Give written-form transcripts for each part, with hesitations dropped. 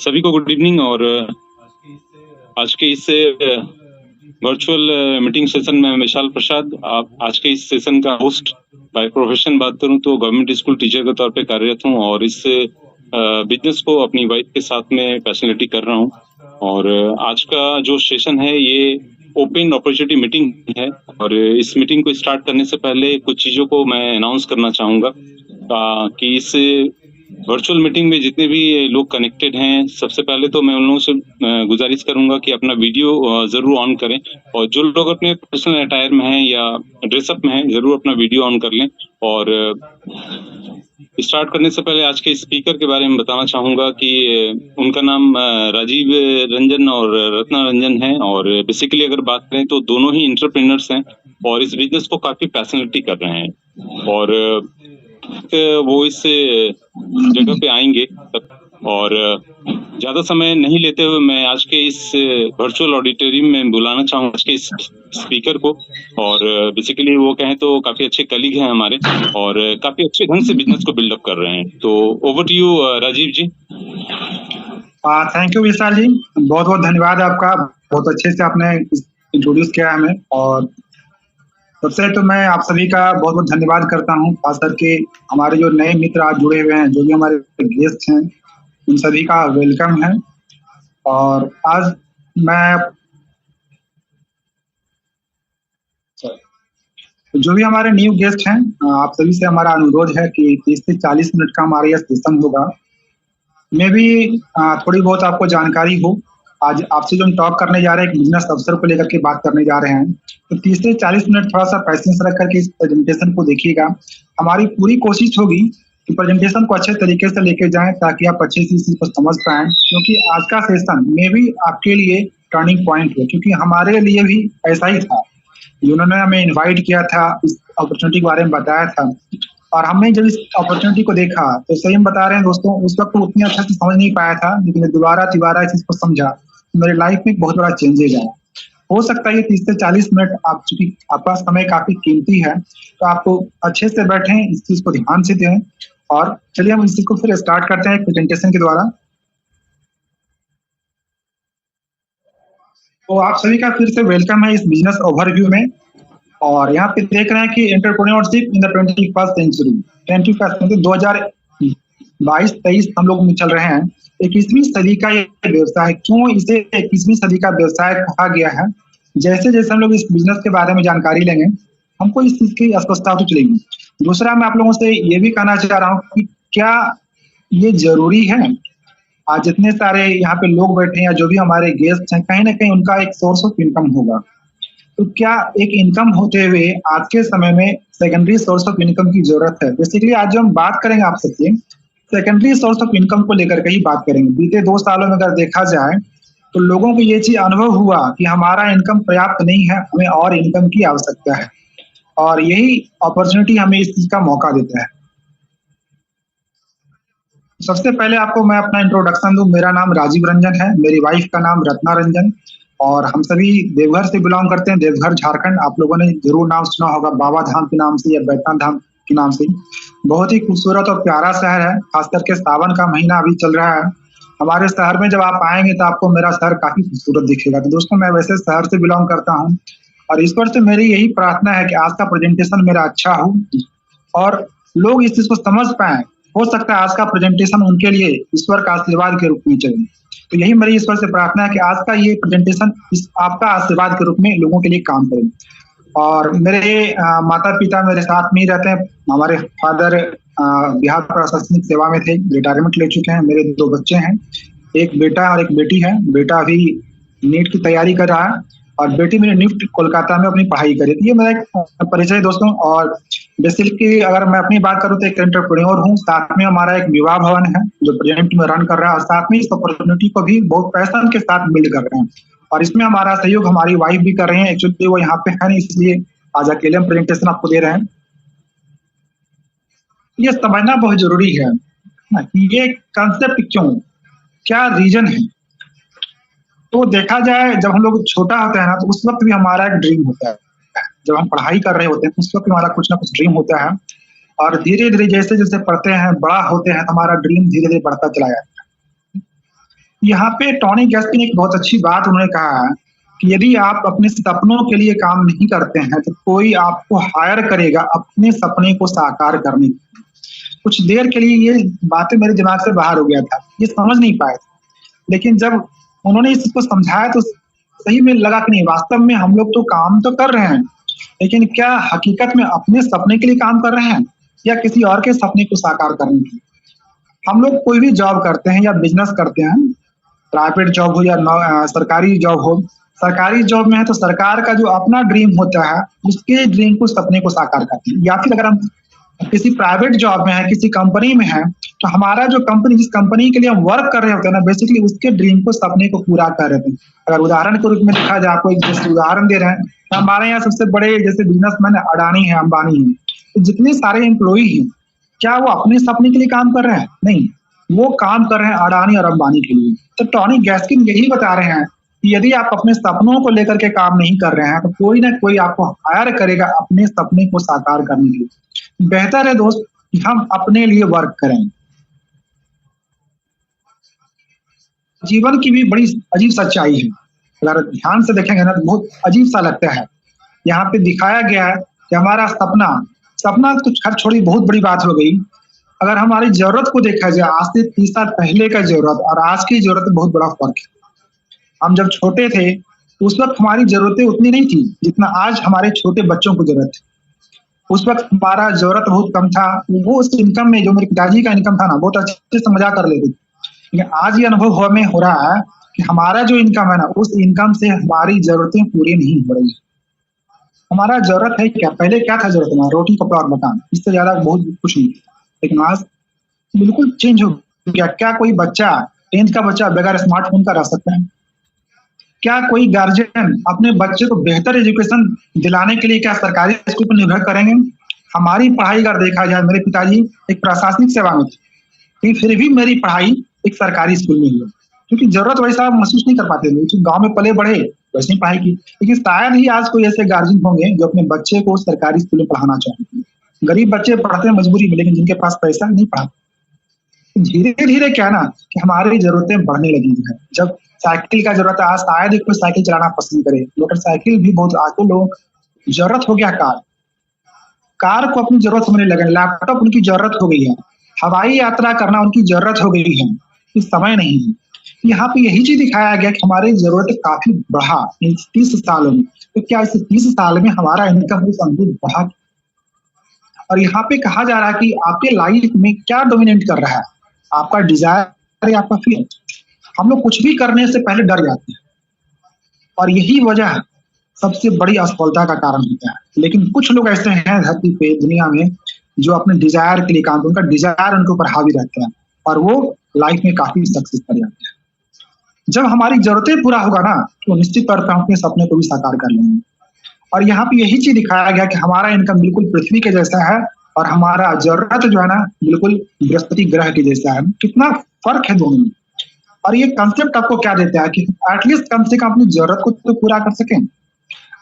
सभी को good evening. और आज के इस वर्चुअल मीटिंग सेशन में विशाल प्रसाद, आप आज के इस सेशन का होस्ट। बाय प्रोफेशन बात करूं तो गवर्नमेंट स्कूल टीचर के तौर पे कार्यरत हूं और इस बिजनेस को अपनी वाइफ के साथ में पैशनेटली कर रहा हूं। और आज का जो सेशन है ये ओपन अपॉर्चुनिटी मीटिंग है और इस मीटिंग को स्टार्ट करने से पहले कुछ चीजों को मैं अनाउंस करना चाहूंगा कि इस वर्चुअल मीटिंग में जितने भी लोग कनेक्टेड हैं, सबसे पहले तो मैं उन लोगों से गुजारिश करूंगा कि अपना वीडियो जरूर ऑन करें और जो लोग अपने पर्सनल अटायर में हैं या ड्रेसअप में हैं जरूर अपना वीडियो ऑन कर लें। और स्टार्ट करने से पहले आज के स्पीकर के बारे में बताना चाहूंगा कि उनका नाम राजीव रंजन और रत्ना रंजन है और बेसिकली अगर बात करें तो दोनों ही एंटरप्रेन्योर्स हैं और इस बिजनेस को काफी पैशनेटली कर रहे हैं और वो इस जगह पे आएंगे। और ज्यादा समय नहीं लेते हुए मैं आज के इस वर्चुअल ऑडिटोरियम में बुलाना चाहूंगा आज के इस स्पीकर को। और बेसिकली वो कहें तो काफी अच्छे कलीग हैं हमारे और काफी अच्छे ढंग से बिजनेस को बिल्डअप कर रहे हैं। तो over to you Rajiv ji. Thank you Vishal ji, बहुत बहुत धन्यवाद आपका। बहुत अच्छे से आपने इंट्रोड्यूस किया हमें और सबसे तो मैं आप सभी का बहुत बहुत धन्यवाद करता हूं, खास करके हमारे जो नए मित्र आज जुड़े हुए हैं, जो भी हमारे गेस्ट हैं, उन सभी का वेलकम है। और आज मैं जो भी हमारे न्यू गेस्ट हैं, आप सभी से हमारा अनुरोध है कि 30 से 40 मिनट का हमारा यह सेशन होगा। मैं भी थोड़ी बहुत आपको जानकारी हो, आज आपसे जो हम टॉक करने जा रहे हैं एक बिजनेस अवसर को लेकर के बात करने जा रहे हैं, तो 30 से 40 मिनट थोड़ा सा पैसेंस रख करके इस प्रेजेंटेशन को देखिएगा। हमारी पूरी कोशिश होगी कि प्रेजेंटेशन को अच्छे तरीके से लेके जाएं ताकि आप अच्छे से इस चीज को समझ पाएं, क्योंकि आज का सेशन में भी आपके लिए टर्निंग पॉइंट है, क्योंकि हमारे लिए भी ऐसा ही था। उन्होंने हमें इन्वाइट किया था, इस अपॉर्चुनिटी के बारे में बताया था और हमने जब इस अपॉर्चुनिटी को देखा तो सही हम बता रहे हैं दोस्तों, उस वक्त तो उतनी अच्छा से समझ नहीं पाया था, लेकिन दोबारा इस चीज को समझा, मेरे लाइफ में बहुत बड़ा चेंजेज आया। हो सकता है ये 30 से 40 मिनट, आप चूंकि आपका समय काफी कीमती है तो आपको अच्छे से बैठें, इस चीज को ध्यान से दें। और चलिए हम इस चीज को फिर स्टार्ट करते हैं प्रेजेंटेशन के द्वारा। तो आप सभी का फिर से वेलकम है इस बिजनेस ओवरव्यू में। और यहाँ पे देख रहे हैं कि entrepreneurship in the 21st century, 2022-23 हम लोग में चल रहे हैं। 21वीं सदी का ये व्यवसाय, क्यों इसे 21वीं सदी का व्यवसाय कहा गया है, जैसे जैसे हम लोग इस बिजनेस के बारे में जानकारी लेंगे हमको इस चीज की स्पष्टता तो चलेगी। दूसरा, मैं आप लोगों से ये भी कहना चाह रहा हूँ कि क्या ये जरूरी है, आज जितने सारे यहाँ पे लोग बैठे हैं या जो भी हमारे गेस्ट हैं, कहीं ना कहीं उनका एक सोर्स ऑफ इनकम होगा, तो क्या एक इनकम होते हुए आज के समय में सेकेंडरी सोर्स ऑफ इनकम की जरूरत है? बेसिकली आज जो हम बात करेंगे आप सबसे सेकेंडरी सोर्स ऑफ इनकम को लेकर के ही बात करेंगे। बीते 2 सालों में अगर देखा जाए तो लोगों को ये चीज अनुभव हुआ कि हमारा इनकम पर्याप्त नहीं है, हमें और इनकम की आवश्यकता है और यही अपॉर्चुनिटी हमें इस चीज का मौका देता है। सबसे पहले आपको मैं अपना इंट्रोडक्शन दूं। मेरा नाम राजीव रंजन है, मेरी वाइफ का नाम रत्ना रंजन और हम सभी देवघर से बिलोंग करते हैं, देवघर झारखंड। आप लोगों ने जरूर नाम सुना होगा बाबा धाम के नाम से या बैद्यनाथ धाम के नाम से। बहुत ही खूबसूरत और प्यारा शहर है, खास करके सावन का महीना अभी चल रहा है। हमारे शहर में जब आप आएंगे तो आपको मेरा शहर काफी खूबसूरत दिखेगा। तो दोस्तों, मैं वैसे शहर से बिलोंग करता हूँ और ईश्वर से मेरी यही प्रार्थना है कि आज का प्रेजेंटेशन मेरा अच्छा हो और लोग इस चीज को समझ पाए। हो सकता है आज का प्रेजेंटेशन उनके लिए ईश्वर का आशीर्वाद के रूप में चले। तो यही मेरी ईश्वर से प्रार्थना है कि आज का ये प्रेजेंटेशन आपका आशीर्वाद के रूप में लोगों के लिए काम करे। और मेरे माता पिता मेरे साथ में ही रहते हैं। हमारे फादर बिहार प्रशासनिक सेवा में थे, रिटायरमेंट ले चुके हैं। मेरे 2 बच्चे हैं, एक बेटा और एक बेटी है। बेटा अभी नीट की तैयारी कर रहा है और बेटी मेरी निफ्ट कोलकाता में अपनी पढ़ाई करी। तो ये मेरा एक परिचय दोस्तों। और बेसिकली अगर मैं अपनी बात करूँ तो एक एंटरप्रेन्योर हूँ, साथ में हमारा एक विवाह भवन है जो प्रेजेंट में रन कर रहा है और साथ में इस अपॉर्चुनिटी को भी बहुत पैशन के साथ बिल्ड कर रहे हैं और इसमें हमारा सहयोग हमारी वाइफ भी कर रहे हैं। एक्चुअली वो यहाँ पे है नहीं, इसलिए आज अकेले हम प्रेजेंटेशन आपको दे रहे हैं। ये समझना बहुत जरूरी है ये कंसेप्ट क्यों, क्या रीजन है। तो देखा जाए, जब हम लोग छोटा होते हैं ना तो उस वक्त भी हमारा एक ड्रीम होता है। जब हम पढ़ाई कर रहे होते हैं उस वक्त हमारा कुछ ना कुछ ड्रीम होता है और धीरे धीरे जैसे जैसे पढ़ते हैं, बड़ा होते हैं, तो हमारा ड्रीम धीरे धीरे बढ़ता चला जाता है। यहाँ पे टॉनी गैस्किन एक बहुत अच्छी बात उन्होंने कहा है कि यदि आप अपने सपनों के लिए काम नहीं करते हैं तो कोई आपको हायर करेगा अपने सपने को साकार करने के लिए। कुछ देर के लिए ये बातें मेरे दिमाग से बाहर हो गया था, ये समझ नहीं पाए, लेकिन जब उन्होंने इस चीज को समझाया तो सही में लगा कि नहीं, वास्तव में हम लोग तो काम तो कर रहे हैं, लेकिन क्या हकीकत में अपने सपने के लिए काम कर रहे हैं या किसी और के सपने को साकार करने के लिए। हम लोग कोई भी जॉब करते हैं या बिजनेस करते हैं, प्राइवेट जॉब हो या सरकारी जॉब हो, सरकारी जॉब में है तो सरकार का जो अपना ड्रीम होता है उसके ड्रीम को, सपने को साकार करते हैं। या फिर अगर हम किसी प्राइवेट जॉब में है, किसी कंपनी में है, तो हमारा जो कंपनी, जिस कंपनी के लिए हम वर्क कर रहे होते हैं ना, बेसिकली उसके ड्रीम को, सपने को पूरा कर रहे थे। अगर उदाहरण के रूप में देखा जाए, आपको एक जैसे उदाहरण दे रहे हैं, तो हमारे यहाँ सबसे बड़े जैसे बिजनेसमैन अडानी है, अंबानी है, तो जितने सारे एम्प्लॉई हैं, क्या वो अपने सपने के लिए काम कर रहे हैं? नहीं, वो काम कर रहे हैं अडानी और अंबानी के लिए। तो टॉनी गैस्किन यही बता रहे हैं कि यदि आप अपने सपनों को लेकर के काम नहीं कर रहे हैं तो कोई ना कोई आपको हायर करेगा अपने सपने को साकार करने के लिए। बेहतर है दोस्त कि हम अपने लिए वर्क करें। जीवन की भी बड़ी अजीब सच्चाई है, अगर ध्यान से देखेंगे ना तो बहुत अजीब सा लगता है। यहाँ पे दिखाया गया है कि हमारा सपना तो खैर छोड़ी, बहुत बड़ी बात हो गई। अगर हमारी जरूरत को देखा जाए, आज से 30 साल पहले का जरूरत और आज की जरूरत में बहुत बड़ा फर्क है। हम जब छोटे थे तो उस वक्त हमारी जरूरतें उतनी नहीं थी जितना आज हमारे छोटे बच्चों को जरूरत है। उस वक्त हमारा जरूरत बहुत कम था, वो उस इनकम में, जो मेरे पिताजी का इनकम था ना, बहुत अच्छे से मजा कर लेते थे। लेकिन आज ये अनुभव हमें हो रहा है कि हमारा जो इनकम है ना, उस इनकम से हमारी जरूरतें पूरी नहीं हो रही है। हमारा जरूरत है क्या? पहले क्या था जरूरत हमारा? रोटी कपड़ा और मकान, इससे ज्यादा बहुत कुछ नहीं। लेकिन आज बिल्कुल चेंज हो गया। क्या कोई बच्चा, 10th का बच्चा बगैर स्मार्टफोन का रह सकता है? क्या कोई गार्जियन अपने बच्चे को बेहतर एजुकेशन दिलाने के लिए क्या सरकारी स्कूल पर निर्भर करेंगे? हमारी पढ़ाई अगर देखा जाए, मेरे पिताजी एक प्रशासनिक सेवा में थे, लेकिन फिर भी मेरी पढ़ाई एक सरकारी स्कूल में हुई, क्योंकि जरूरत वैसा महसूस नहीं कर पाते थे। गाँव में पले बढ़े, वैसे ही पढ़ाई की। लेकिन शायद ही आज कोई ऐसे गार्जियन होंगे जो अपने बच्चे को सरकारी स्कूल में पढ़ाना चाहेंगे। गरीब बच्चे पढ़ते हैं मजबूरी में, लेकिन जिनके पास पैसा नहीं पढ़ाते। धीरे धीरे क्या ना कि हमारी जरूरतें बढ़ने लगी है। जब साइकिल का जरूरत है, आज शायद ही कोई साइकिल चलाना पसंद करे, मोटरसाइकिल भी बहुत, आज तो लोग जरूरत हो गया। कार को अपनी जरूरत समझने लगे, लैपटॉप उनकी जरूरत हो गई है, हवाई यात्रा करना उनकी जरूरत हो गई है, इस समय नहीं है। यहाँ पे यही चीज दिखाया गया कि हमारी जरूरत काफी बढ़ा इन 30 सालों में। तो क्या इस 30 साल में हमारा इनकम उस अनुरूप बढ़ा? और यहाँ पे कहा जा रहा है कि आपके लाइफ में क्या डोमिनेट कर रहा है, आपका डिजायर या आपका फियर? हम लोग कुछ भी करने से पहले डर जाते हैं, और यही वजह सबसे बड़ी असफलता का कारण होता है। लेकिन कुछ लोग ऐसे हैं धरती पे, दुनिया में, जो अपने डिजायर के लिए काम, उनका डिजायर उनके ऊपर हावी रहता है और वो लाइफ में काफी सक्सेस कर जाते हैं। जब हमारी जरूरतें पूरा होगा ना, तो निश्चित तौर पर हम अपने सपने को भी साकार कर लेंगे। और यहाँ पे यही चीज दिखाया गया कि हमारा इनकम बिल्कुल पृथ्वी के जैसा है और हमारा जरूरत जो है ना, बिल्कुल बृहस्पति ग्रह के जैसा है। कितना फर्क है दोनों में। और ये कंसेप्ट आपको क्या देता है कि एटलीस्ट कम से कम अपनी जरूरत को तो पूरा कर सकें।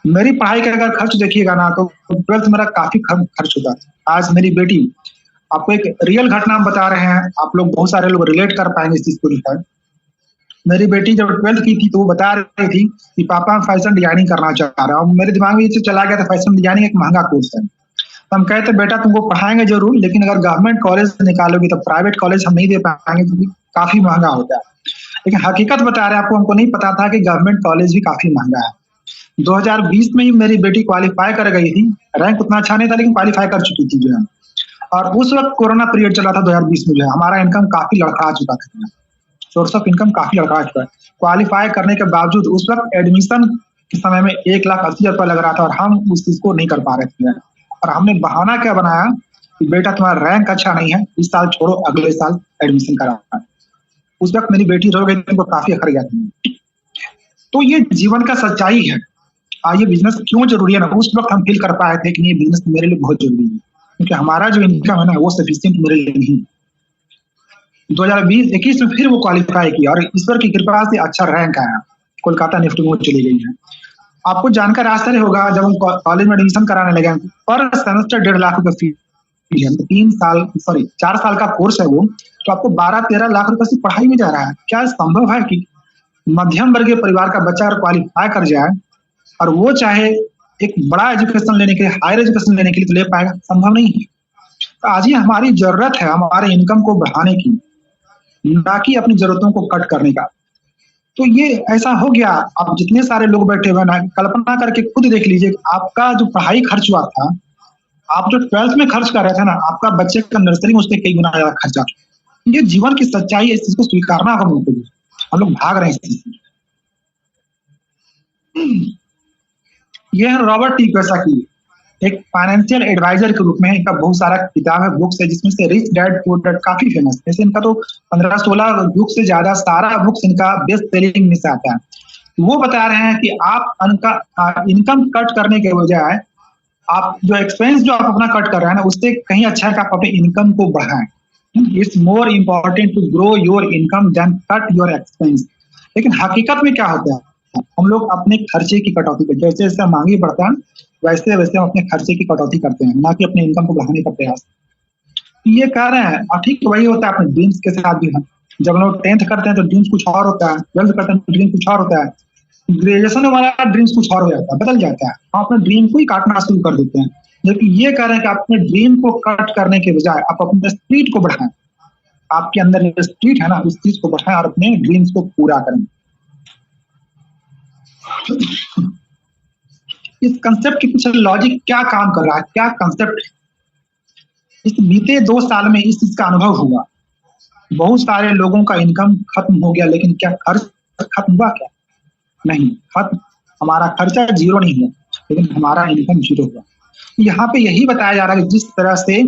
मेरी पढ़ाई का अगर खर्च देखिएगा ना, तो 12th मेरा काफी खर्च होता है। आज मेरी बेटी, आपको एक रियल घटना हम बता रहे हैं, आप लोग बहुत सारे लोग रिलेट कर पाएंगे इस चीज को लेकर। मेरी बेटी जब 12th की थी तो वो बता रही थी कि पापा फैशन डिजाइनिंग करना चाह रहा हूँ। मेरे दिमाग में ये चीज चला गया था, फैशन डिजाइनिंग एक महंगा कोर्स है। तो हम कहते बेटा तुमको पढ़ाएंगे जरूर, लेकिन अगर गवर्नमेंट कॉलेज निकालोगी तो प्राइवेट कॉलेज हम नहीं दे पाएंगे क्योंकि काफी महंगा होता है। लेकिन हकीकत बता रहे आपको, हमको नहीं पता था कि गवर्नमेंट कॉलेज भी काफी महंगा है। 2020 में ही मेरी बेटी क्वालिफाई कर गई थी, रैंक उतना अच्छा नहीं था लेकिन क्वालिफाई कर चुकी थी जो है। और उस वक्त कोरोना पीरियड चला था 2020 में, जो है हमारा इनकम काफी लड़खड़ा चुका था, सोर्स ऑफ इनकम काफी लड़खड़ा चुका है। क्वालिफाई करने के बावजूद उस वक्त एडमिशन के समय में 1,80,000 रुपया लग रहा था और हम उस चीज को नहीं कर पा रहे थे। और हमने बहाना क्या बनाया कि बेटा तुम्हारा रैंक अच्छा नहीं है, इस साल छोड़ो, अगले साल एडमिशन करा। उस वक्त मेरी बेटी रो गई थी, काफी अखर गया था। तो ये जीवन का सच्चाई है। ये बिजनेस क्यों जरूरी है ना, उस वक्त हम फील कर पाए थे कि ये बिजनेस मेरे लिए बहुत जरूरी है, क्योंकि हमारा जो इनकम है ना वो सफिशिएंट मेरे लिए नहीं। 2020-21 में फिर वो क्वालिफाई किया और ईश्वर की कृपा से अच्छा रैंक आया, कोलकाता निफ्टी में चली गई है। आपको जानकर आश्चर्य होगा, जब हम कॉलेज में एडमिशन कराने लगे पर सेमेस्टर 1.5 लाख रुपए फीस है। 4 साल का कोर्स है वो, तो आपको 12-13 लाख रुपए से पढ़ाई में जा रहा है। क्या संभव है कि मध्यम वर्गीय परिवार का बच्चा अगर क्वालिफाई कर जाए और वो चाहे एक बड़ा एजुकेशन लेने के लिए, हायर एजुकेशन लेने के लिए, तो ले पाएगा? संभव नहीं है। तो आज ये हमारी जरूरत है हमारे इनकम को बढ़ाने की, ना कि अपनी जरूरतों को कट करने का। तो ये ऐसा हो गया। अब जितने सारे लोग बैठे हुए ना, कल्पना करके खुद देख लीजिए, आपका जो पढ़ाई खर्च हुआ था, आप जो 12th में खर्च कर रहे थे ना, आपका बच्चे का नर्सरी में उससे कई गुना ज्यादा खर्चा। ये जीवन की सच्चाई है, इस चीज को स्वीकारना होगा हम लोग को। हम लोग भाग रहे हैं इस चीज से। ये है रॉबर्ट टी कियोसाकी, एक फाइनेंशियल एडवाइजर के रूप में इनका बहुत सारा किताब है, बुक्स है, जिसमें से रिच डैड पुअर डैड काफी फेमस है। जैसे इनका तो 15-16 बुक से ज्यादा सारा बुक्स इनका बेस्ट सेलिंग में से आता है। वो बता रहे हैं कि आप इनकम कट करने के बजाय आप जो एक्सपेंस जो आप अपना कट कर रहे हैं ना, उससे कहीं अच्छा है कि आप अपने इनकम को बढ़ाएं। It's more important to grow your income than cut your expense. लेकिन हकीकत में क्या होता है, हम लोग अपने खर्चे की कटौती पे, जैसे जैसे महंगी बढ़ता है वैसे वैसे हम अपने खर्चे की कटौती करते हैं, ना कि अपने इनकम को बढ़ाने का प्रयास। ये कह रहे हैं, और ठीक वही होता है अपने ड्रीम्स के साथ भी। हम जब लोग 10th करते हैं तो ड्रीम्स कुछ और होता है, 12th करते हैं तो ड्रीम कुछ और होता है, ग्रेजुएशन में हमारा ड्रीम्स कुछ और हो जाता है, बदल जाता है। हम अपने ड्रीम को ही काटना शुरू कर देते हैं। जबकि ये कह रहे हैं कि अपने ड्रीम को कट करने के बजाय आप अपने स्पीड को बढ़ाएं। आपके अंदर जो स्पीड है ना, उस चीज को बढ़ाएं और अपने ड्रीम्स को पूरा करें। इस कंसेप्ट के पीछे लॉजिक क्या काम कर रहा है, क्या कंसेप्ट? इस बीते 2 साल में इस चीज का अनुभव हुआ। बहुत सारे लोगों का इनकम खत्म हो गया, लेकिन क्या खर्च खत्म हुआ? क्या नहीं खत्म। हमारा खर्चा 0 नहीं हुआ, लेकिन हमारा इनकम 0 हुआ। यहाँ पे यही बताया जा रहा है कि जिस तरह से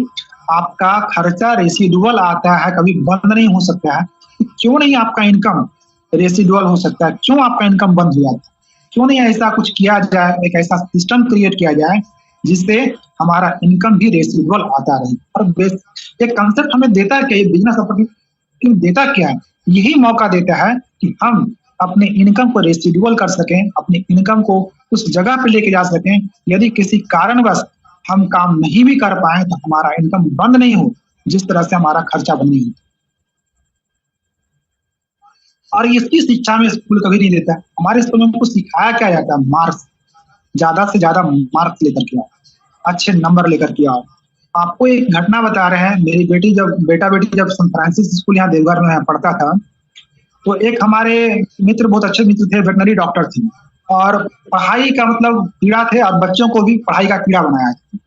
आपका खर्चा रेसिडुअल आता है, कभी बंद नहीं हो सकता है, तो क्यों नहीं आपका इनकम रेसिडुअल हो सकता है? क्यों आपका इनकम बंद हो जाता है? क्यों नहीं ऐसा कुछ किया जाए, एक ऐसा सिस्टम क्रिएट किया जाए जिससे हमारा इनकम भी रेसिडुअल आता रहे? और एक कंसेप्ट हमें देता है कि बिजनेस अपॉर्चुनिटी देता क्या है? यही मौका देता है कि हम अपने इनकम को रेसिडुअल कर सकें, अपने इनकम को उस जगह पे लेके जा सकें। यदि किसी कारणवश हम काम नहीं भी कर पाए तो हमारा इनकम बंद नहीं हो, जिस तरह से हमारा खर्चा बंद नहीं हो। और इसकी शिक्षा में स्कूल कभी नहीं देता। हमारे स्कूल में हमको सिखाया क्या जाता है? मार्क्स, ज्यादा से ज्यादा मार्क्स लेकर के आओ, अच्छे नंबर लेकर के आओ। आपको एक घटना बता रहे हैं, मेरी बेटा बेटी जब सन फ्रांसिस स्कूल यहाँ देवघर में पढ़ता था, तो एक हमारे मित्र, बहुत अच्छे मित्र थे, वेटनरी डॉक्टर थे, और पढ़ाई का मतलब कीड़ा थे, और बच्चों को भी पढ़ाई का कीड़ा बनाया था।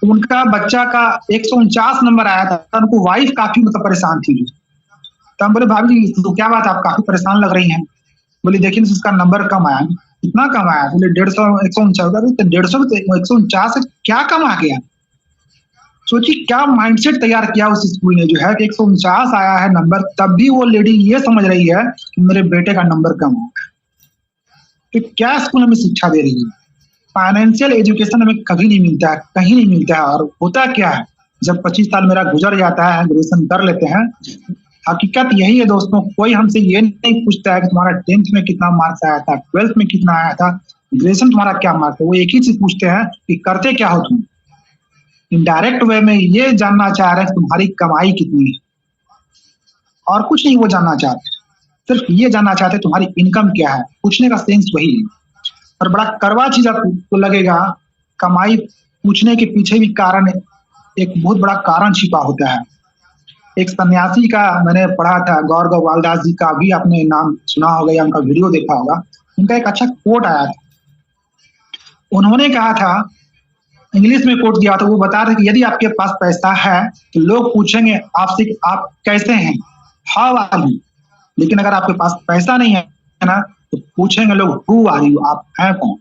तो उनका बच्चा का 149 नंबर आया था। उनको वाइफ काफी मतलब परेशान थी। तो हम बोले, भाभी जी तो क्या बात, आप काफी परेशान लग रही हैं। बोली देखिए उसका नंबर कम आया। कितना कम आया? बोले 150, 149। 150 से क्या कम आ गया? सोचिए क्या माइंडसेट तैयार किया उस स्कूल ने, जो है कि 149 आया है नंबर, तब भी वो लेडी ये समझ रही है कि मेरे बेटे का नंबर कम है। तो क्या स्कूल हमें शिक्षा दे रही है? फाइनेंशियल एजुकेशन हमें कभी नहीं मिलता है, कहीं नहीं मिलता है। और होता क्या है, जब 25 साल मेरा गुजर जाता है, ग्रेजुएशन कर लेते हैं, हकीकत यही है दोस्तों, कोई हमसे ये नहीं पूछता है कि तुम्हारा 10th में कितना मार्क्स आया था, 12th में कितना आया था, ग्रेजुएशन तुम्हारा क्या मार्क्स है। वो एक ही चीज पूछते हैं कि करते क्या हो तुम। इनडायरेक्ट वे में ये जानना चाह रहे हैं तुम्हारी कमाई कितनी है, और कुछ नहीं वो जानना चाहते। सिर्फ ये जानना चाहते तुम्हारी इनकम क्या है। पूछने का सेंस वही है। और बड़ा कड़वा चीज आपको लगेगा, कमाई पूछने के पीछे भी कारण, एक बहुत बड़ा कारण छिपा होता है। एक सन्यासी का मैंने पढ़ा था, गौर गोपाल दास जी का, भी आपने नाम सुना होगा या उनका वीडियो देखा होगा। उनका एक अच्छा कोट आया था। उन्होंने कहा था, इंग्लिश में कोट दिया था, वो बता रहे कि यदि आपके पास पैसा है तो लोग पूछेंगे आपसे आप कैसे हैं, हाउ आर यू। लेकिन अगर आपके पास पैसा नहीं है ना, तो पूछेंगे लोग हु आर यू, आप हैं कौन।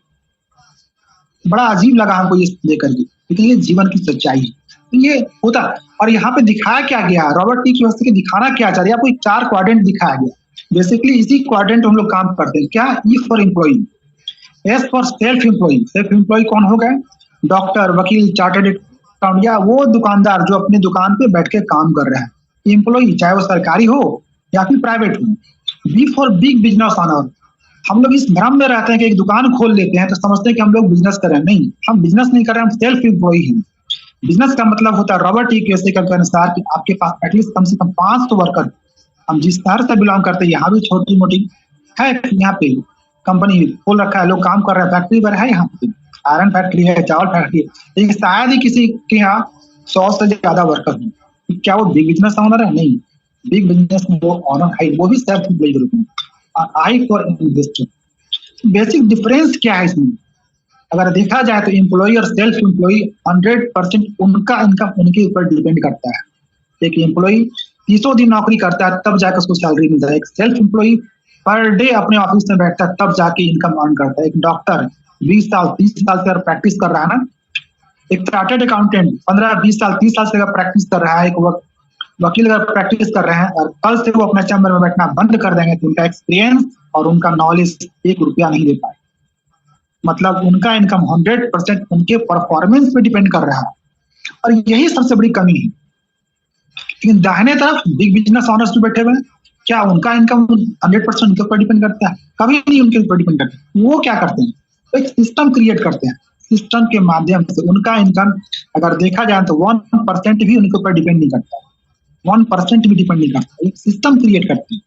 बड़ा अजीब लगा हमको ये लेकर के, लेकिन ये जीवन की सच्चाई है, ये होता। और यहाँ पे दिखाया क्या गया, रॉबर्ट टी कियोसाकी दिखाना क्या चाह रहे हैं, आपको 4 क्वाड्रेंट दिखाया गया। बेसिकली इसी क्वाड्रेंट हम लोग काम करते हैं। क्या? E for employee, S for self employee. Self employee कौन हो गए? डॉक्टर, वकील, चार्टर्ड अकाउंटेंट, या वो दुकानदार जो अपनी दुकान पे बैठ के काम कर रहे हैं। एम्प्लॉई चाहे वो सरकारी हो या फिर प्राइवेट हो। Be for big business owner. हम लोग इस भ्रम में रहते हैं कि एक दुकान खोल लेते हैं तो समझते हैं कि हम लोग बिजनेस कर रहे हैं। नहीं, हम बिजनेस नहीं कर रहे हैं, हम सेल्फ एम्प्लॉई हैं। बिजनेस का मतलब होता है रॉबर्ट टी कियोसाकी के अनुसार कि आपके पास एटलीस्ट कम से कम 500 वर्कर। हम जिस शहर से बिलोंग करते हैं यहाँ भी छोटी मोटी है, यहाँ पे कंपनी खोल रखा है, लोग काम कर रहे हैं, फैक्ट्री पर है, यहाँ पे आयरन फैक्ट्री है, चावल फैक्ट्री है, लेकिन शायद ही किसी के यहाँ 100 से ज्यादा वर्कर हो। क्या वो बिग बिजनेस ऑनर है? नहीं, बिग बिजनेस में वो ऑनर है, वो भी सेल्फ एम्प्लॉय के रूप में। I for investor. Basic difference क्या है इसमें? अगर देखा जाए तो एम्प्लॉय और सेल्फ एम्प्लॉय 100% उनका इनकम उनके ऊपर डिपेंड करता है। एक एम्प्लॉय 30 दिन नौकरी करता है तब जाकर उसको सैलरी मिलता है। एक सेल्फ एम्प्लॉय पर डे अपने ऑफिस में बैठता है तब जाके इनकम अर्न करता है। एक डॉक्टर 20 साल 30 साल से अगर प्रैक्टिस कर रहा है ना, एक चार्टर्ड अकाउंटेंट 15-20 साल 30 साल से अगर प्रैक्टिस कर रहा है, एक वकील अगर प्रैक्टिस कर रहे हैं और कल से वो अपने चैम्बर में बैठना बंद कर देंगे तो उनका एक्सपीरियंस और उनका नॉलेज 1 रुपया नहीं दे पाए। मतलब उनका इनकम 100% उनके परफॉर्मेंस पे डिपेंड कर रहा है, और यही सबसे बड़ी कमी है। लेकिन दाहिने तरफ बिग बिजनेस ऑनर्स जो बैठे हुए हैं, क्या उनका इनकम 100% उनके ऊपर डिपेंड करता है? कभी नहीं उनके ऊपर डिपेंड करता। वो क्या करते हैं? एक सिस्टम क्रिएट करते हैं, सिस्टम के माध्यम से उनका इनकम अगर देखा जाए तो 1% भी उनके ऊपर डिपेंड नहीं करता, 1% भी डिपेंड नहीं करता। एक सिस्टम क्रिएट करते हैं,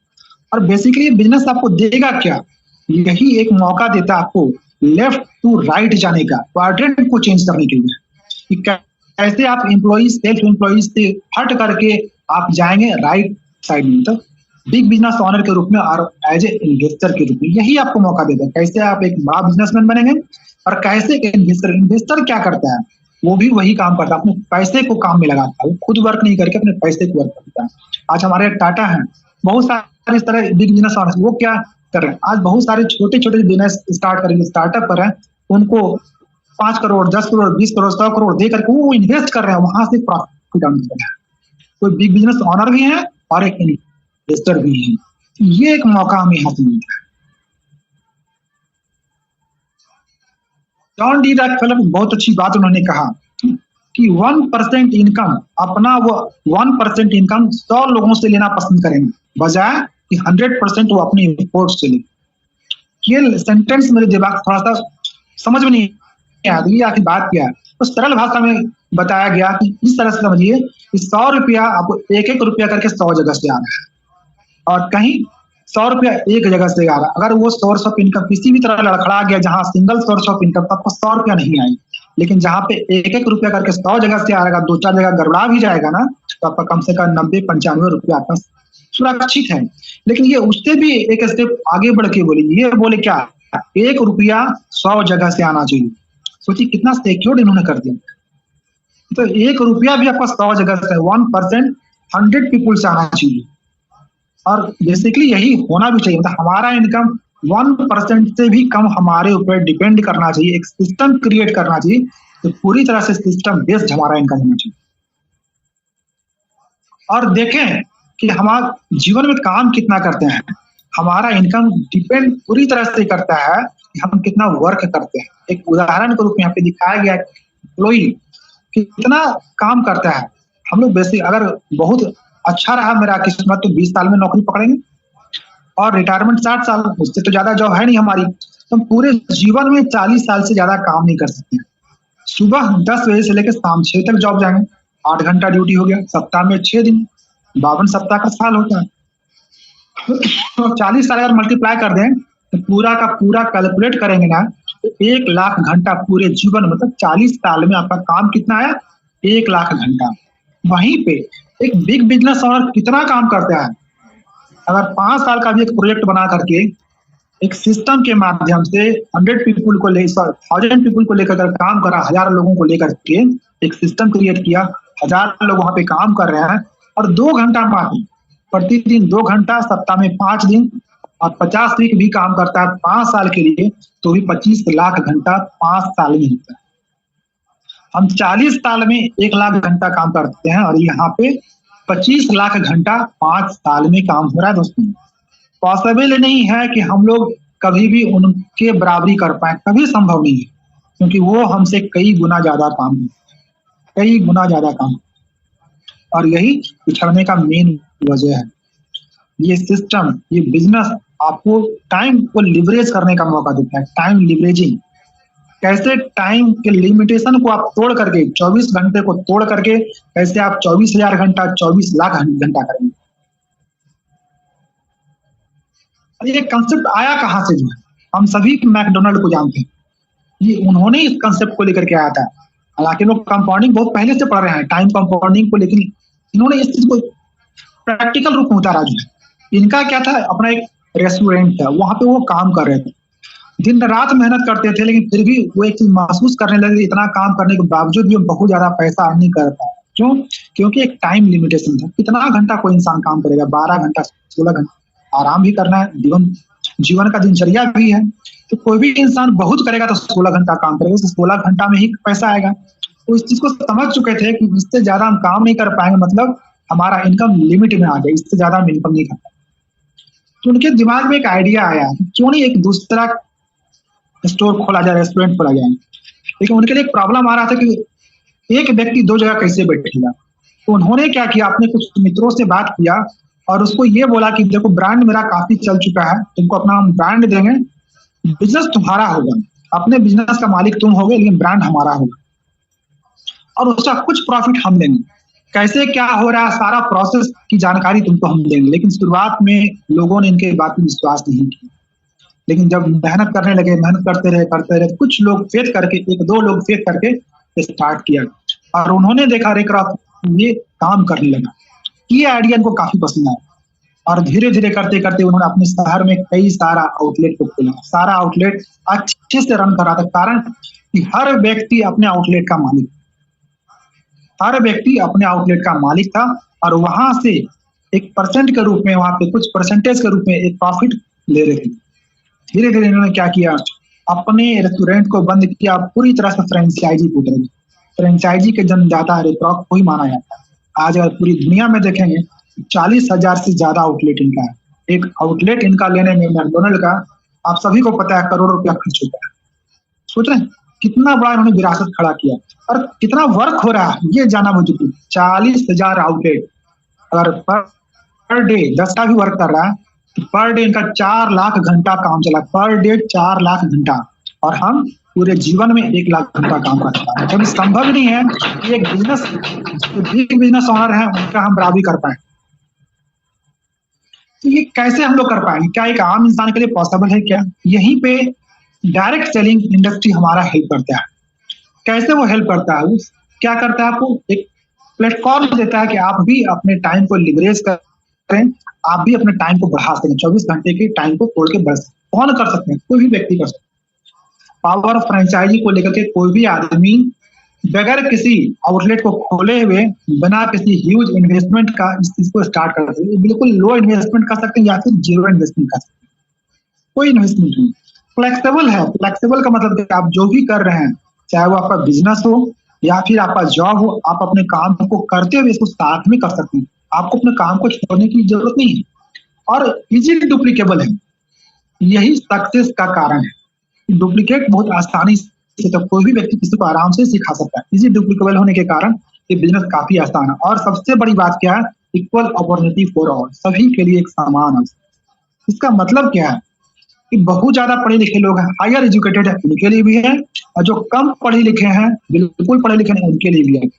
और बेसिकली बिजनेस आपको देगा क्या? यही एक मौका देता है आपको लेफ्ट टू राइट जाने का, क्वाड्रेंट को चेंज करने के लिए, कि कैसे आप एम्प्लॉइज सेल्फ एम्प्लॉइज से हट करके आप जाएंगे राइट साइड में, तो बिग बिजनेस ऑनर के रूप में और एज ए इन्वेस्टर के रूप में। यही आपको मौका देता है कैसे आप एक बड़ा बिजनेसमैन बनेंगे, और कैसे इन्वेस्टर। इन्वेस्टर क्या करता है? वो भी वही काम करता है, अपने पैसे को काम में लगाता है, वो खुद वर्क नहीं करके अपने पैसे को वर्क करता है। आज हमारे टाटा है, बहुत सारे इस तरह बिग बिजनेस ऑनर, वो क्या कर रहे हैं? आज बहुत सारे छोटे छोटे बिजनेस स्टार्ट करेंगे, स्टार्टअप पर है, उनको 5 करोड़ 10 करोड़ 20 करोड़ 100 करोड़ दे करके वो इन्वेस्ट कर रहे हैं, वहां से प्रॉफिट अर्न कर रहे हैं। कोई बिग बिजनेस ऑनर भी है और एक इन्वेस्टर भी है। ये एक मौका हमें यहाँ से मिलता है। जॉन डी रॉकफेलर बहुत अच्छी बात उन्होंने कहा कि 1% इनकम, अपना वो 1% इनकम 100 लोगों से लेना पसंद करेंगे, बजाय कि 100% वो अपने एफर्ट से ले। ये सेंटेंस मेरे दिमाग थोड़ा सा समझ में नहीं आया, ये आखिर बात क्या है? तो सरल भाषा में बताया गया कि इस तरह से समझिए कि 100 रुपया आपको 1-1 रुपया करके 100 जगह से आ रहा है, और कहीं 100 रुपया एक जगह से आ रहा है। अगर वो सोर्स ऑफ इनकम किसी भी तरह लड़खड़ा गया, जहां सिंगल सोर्स ऑफ इनकम, तो आपको 100 रुपया नहीं आएगी। लेकिन जहां पे 1-1 रुपया करके 100 जगह से आएगा, 2-4 जगह गड़बड़ा भी जाएगा ना, तो आपका कम से कम 90-95 रुपया आपका सुरक्षित है। लेकिन ये उससे भी एक स्टेप आगे बढ़ के बोले, ये बोले क्या? 1 रुपया 100 जगह से आना चाहिए। सोचिए कितना सिक्योर्ड इन्होंने कर दिया। तो 1 रुपया भी आपका 100 जगह से, 1% 100 पीपुल से आना चाहिए, और बेसिकली यही होना भी चाहिए। मतलब हमारा इनकम 1% से भी कम हमारे ऊपर डिपेंड करना चाहिए, एक सिस्टम क्रिएट करना चाहिए, तो पूरी तरह से सिस्टम बेस्ड हमारा इनकम होना चाहिए। और देखें कि हमारे जीवन में काम कितना करते हैं, हमारा इनकम डिपेंड पूरी तरह से करता है कि हम कितना वर्क करते हैं। एक उदाहरण के रूप में यहाँ पे दिखाया गया, एम्प्लॉई कितना काम करता है। हम लोग बेसिक अगर बहुत अच्छा रहा मेरा किस्मत तो 20 साल में नौकरी पकड़ेंगे, और रिटायरमेंट 60 साल, उससे तो ज्यादा जॉब है नहीं हमारी, तो हम पूरे जीवन में 40 साल से ज्यादा काम नहीं कर सकते। सुबह 10 बजे से लेकर शाम 6 तक जॉब जाएंगे, 8 घंटा ड्यूटी हो गया, सप्ताह में 6 दिन, 52 सप्ताह का साल होता है। तो 40 साल अगर मल्टीप्लाई कर दें तो पूरा का पूरा कैलकुलेट करेंगे ना, तो 1 लाख घंटा पूरे जीवन में, मतलब 40 साल में आपका काम कितना है? 1 लाख घंटा। वहीं पे एक बिग बिजनेस ऑनर कितना काम करता है? अगर 5 साल का भी एक प्रोजेक्ट बना करके एक सिस्टम के माध्यम से 100 पीपुल को 1000 पीपुल को लेकर काम करा, 1000 लोगों को लेकर के एक सिस्टम क्रिएट किया, 1000 लोग वहां पे काम कर रहे हैं, और 2 घंटा मात्र प्रतिदिन, 2 घंटा सप्ताह में 5 दिन, और 50 वीक भी काम करता है 5 साल के लिए, तो भी 25 लाख घंटा 5 साल में होता है। हम 40 साल में 1 लाख घंटा काम करते हैं, और यहाँ पे 25 लाख घंटा 5 साल में काम हो रहा है। दोस्तों पॉसिबल नहीं है कि हम लोग कभी भी उनके बराबरी कर पाए, कभी संभव नहीं है, क्योंकि वो हमसे कई गुना ज्यादा काम है, कई गुना ज्यादा काम। और यही पिछड़ने का मेन वजह है। ये सिस्टम, ये बिजनेस आपको टाइम को लिवरेज करने का मौका देता है, टाइम लिवरेजिंग। कैसे टाइम के लिमिटेशन को आप तोड़ करके 24 घंटे को तोड़ करके कैसे आप 24,000 घंटा 24 लाख घंटा करेंगे। ये कंसेप्ट आया कहां से? जो है हम सभी मैकडोनल्ड को जानते हैं, ये उन्होंने इस कंसेप्ट को लेकर के आया था। हालांकि लोग कंपाउंडिंग बहुत पहले से पढ़ रहे हैं, टाइम कंपाउंडिंग को, लेकिन इन्होंने इस चीज को प्रैक्टिकल रूप में उतारा। जो है इनका क्या था, अपना एक रेस्टोरेंट था, वहां पे वो काम कर रहे थे, दिन रात मेहनत करते थे, लेकिन फिर भी वो एक चीज महसूस करने लगे, इतना काम करने के बावजूद भी बहुत ज्यादा पैसा अर्न नहीं कर पाए। क्यों? क्योंकि एक टाइम लिमिटेशन था। कितना घंटा कोई इंसान काम करेगा? 12 घंटा, 16 घंटा। आराम भी करना है, जीवन का दिनचर्या भी है। तो कोई भी इंसान बहुत करेगा तो 16 घंटा काम करेगा, तो 16 घंटा में ही पैसा आएगा। तो इस चीज को समझ चुके थे कि इससे ज्यादा हम काम नहीं कर पाएंगे, मतलब हमारा इनकम लिमिट में आ जाए, इससे ज्यादा हम इनकम नहीं कर पाएंगे। तो उनके दिमाग में एक आइडिया आया, क्यों नहीं एक दूसरा स्टोर खोला जाए, रेस्टोरेंट खोला जाए। लेकिन उनके लिए एक प्रॉब्लम आ रहा था कि एक व्यक्ति दो जगह कैसे बैठेगा। तो उन्होंने क्या किया, अपने कुछ मित्रों से बात किया और उसको ये बोला कि देखो, ब्रांड मेरा काफी चल चुका है, तुमको अपना हम ब्रांड देंगे, बिजनेस तुम्हारा होगा, अपने बिजनेस का मालिक तुम होगे, लेकिन ब्रांड हमारा होगा और उसका कुछ प्रॉफिट हम लेंगे। कैसे क्या हो रहा है, सारा प्रोसेस की जानकारी तुमको हम देंगे। लेकिन शुरुआत में लोगों ने इनके बात में विश्वास नहीं किया, लेकिन जब मेहनत करने लगे, मेहनत करते रहे, कुछ लोग फेथ करके, एक दो लोग फेथ करके स्टार्ट किया और उन्होंने देखा ये काम करने लगा। ये आइडिया इनको काफी पसंद आया और धीरे धीरे करते करते उन्होंने अपने शहर में कई सारा आउटलेट को खोला। सारा आउटलेट अच्छे से रन कर रहा था, कारण कि हर व्यक्ति अपने आउटलेट का मालिक, हर व्यक्ति अपने आउटलेट का मालिक था और वहां से एक परसेंट के रूप में, वहां पे कुछ परसेंटेज के रूप में एक प्रॉफिट ले रहे थे। धीरे धीरे इन्होंने क्या किया, अपने रेस्टोरेंट को बंद किया, पूरी तरह से फ्रेंचाइजी को उतरे। फ्रेंचाइजी के जन्मदाता रेप्रॉक को ही माना जाता है। आज अगर पूरी दुनिया में देखेंगे 40,000 से ज्यादा आउटलेट इनका है। एक आउटलेट इनका लेने में मैकडोनल्ड का, आप सभी को पता है, करोड़ों रुपया खर्च होता है। सोच रहे हैं कितना बड़ा इन्होंने विरासत खड़ा किया और कितना वर्क हो रहा है, ये जाना मुझे। 40,000 आउटलेट, अगर पर डे 10 का भी वर्क कर रहा है, पर डे इनका 4 लाख घंटा काम चला, पर डे 4 लाख घंटा, और हम पूरे जीवन में 1 लाख घंटा काम करता है। कभी संभव नहीं है कि एक बिजनेस ओनर है उनका हम बराबरी कर पाए। तो ये कैसे हम लोग कर पाएंगे? क्या एक आम इंसान के लिए पॉसिबल है क्या? यहीं पे डायरेक्ट सेलिंग इंडस्ट्री हमारा हेल्प करता है। कैसे वो हेल्प करता है? क्या करता है? आपको एक प्लेटफॉर्म देता है कि आप भी अपने टाइम को लिवरेज करें, आप भी अपने टाइम को बढ़ा सकें। 24 घंटे के टाइम को तोड़ के बढ़ सकते। कौन कर सकते हैं? कोई भी व्यक्ति कर सकते हैं। पावर ऑफ फ्रेंचाइजी को लेकर के कोई भी आदमी बगैर किसी आउटलेट को खोले हुए, बिना किसी ह्यूज इन्वेस्टमेंट का इस चीज को स्टार्ट कर सकते हैं। बिल्कुल लो इन्वेस्टमेंट कर सकते हैं या फिर जीरो इन्वेस्टमेंट कर सकते हैं, कोई इन्वेस्टमेंट नहीं। फ्लेक्सिबल है। फ्लेक्सिबल का मतलब कि आप जो भी कर रहे हैं, चाहे वो आपका बिजनेस हो या फिर आपका जॉब हो, आप अपने काम को करते हुए इसको साथ में कर सकते हैं। आपको अपने काम को छोड़ने की जरूरत नहीं है और इजीली डुप्लीकेबल है। यही सक्सेस का कारण है। डुप्लीकेट बहुत आसानी से, तो कोई भी व्यक्ति किसी को आराम से सिखा सकता है। इजी डुप्लीकेबल होने के कारण ये बिजनेस काफी आसान है। और सबसे बड़ी बात क्या है? इक्वल अपॉर्चुनिटी फॉर ऑल, सभी के लिए एक समान अवसर। इसका मतलब क्या है कि बहुत ज्यादा पढ़े लिखे लोग हैं, हायर एजुकेटेड है, उनके लिए भी है, और जो कम पढ़े लिखे हैं, बिल्कुल पढ़े लिखे हैं, उनके लिए भी है।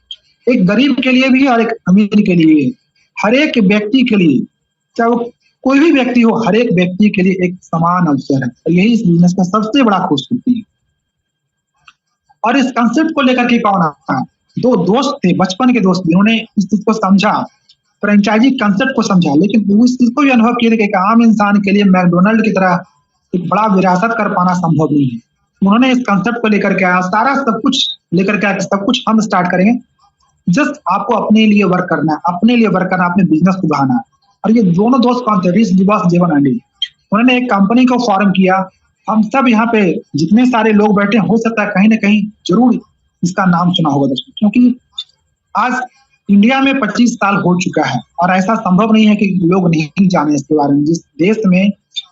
एक गरीब के लिए भी है और एक अमीर के लिए भी है। हर एक व्यक्ति के लिए, चाहे वो कोई भी व्यक्ति हो, हर एक व्यक्ति के लिए एक समान अवसर है। और यही इस बिजनेस का सबसे बड़ा खूबसूरती है। और इस कंसेप्ट को लेकर के कौन आता? 2 दोस्त थे, बचपन के दोस्त, जिन्होंने इस चीज को समझा, फ्रेंचाइजी कंसेप्ट को समझा, लेकिन वो इस चीज को भी अनुभव किया कि एक आम इंसान के लिए मैकडोनल्ड की तरह एक बड़ा विरासत कर पाना संभव नहीं है। उन्होंने इस कंसेप्ट को लेकर के आया, सारा सब कुछ लेकर के आया, सब कुछ हम स्टार्ट करेंगे। जस्ट आपको अपने लिए वर्क करना है, अपने लिए वर्क करना, अपने बिजनेस को बढ़ाना है। और ये दोनों दोस्त कौन थे? रिच दिवस जेवन एंडी। उन्होंने एक कंपनी को फॉर्म किया। हम सब यहाँ पे जितने सारे लोग बैठे, हो सकता है कहीं ना कहीं जरूर इसका नाम सुना होगा दोस्तों, क्योंकि आज इंडिया में 25 साल हो चुका है और ऐसा संभव नहीं है कि लोग नहीं जाने इसके बारे में। जिस देश में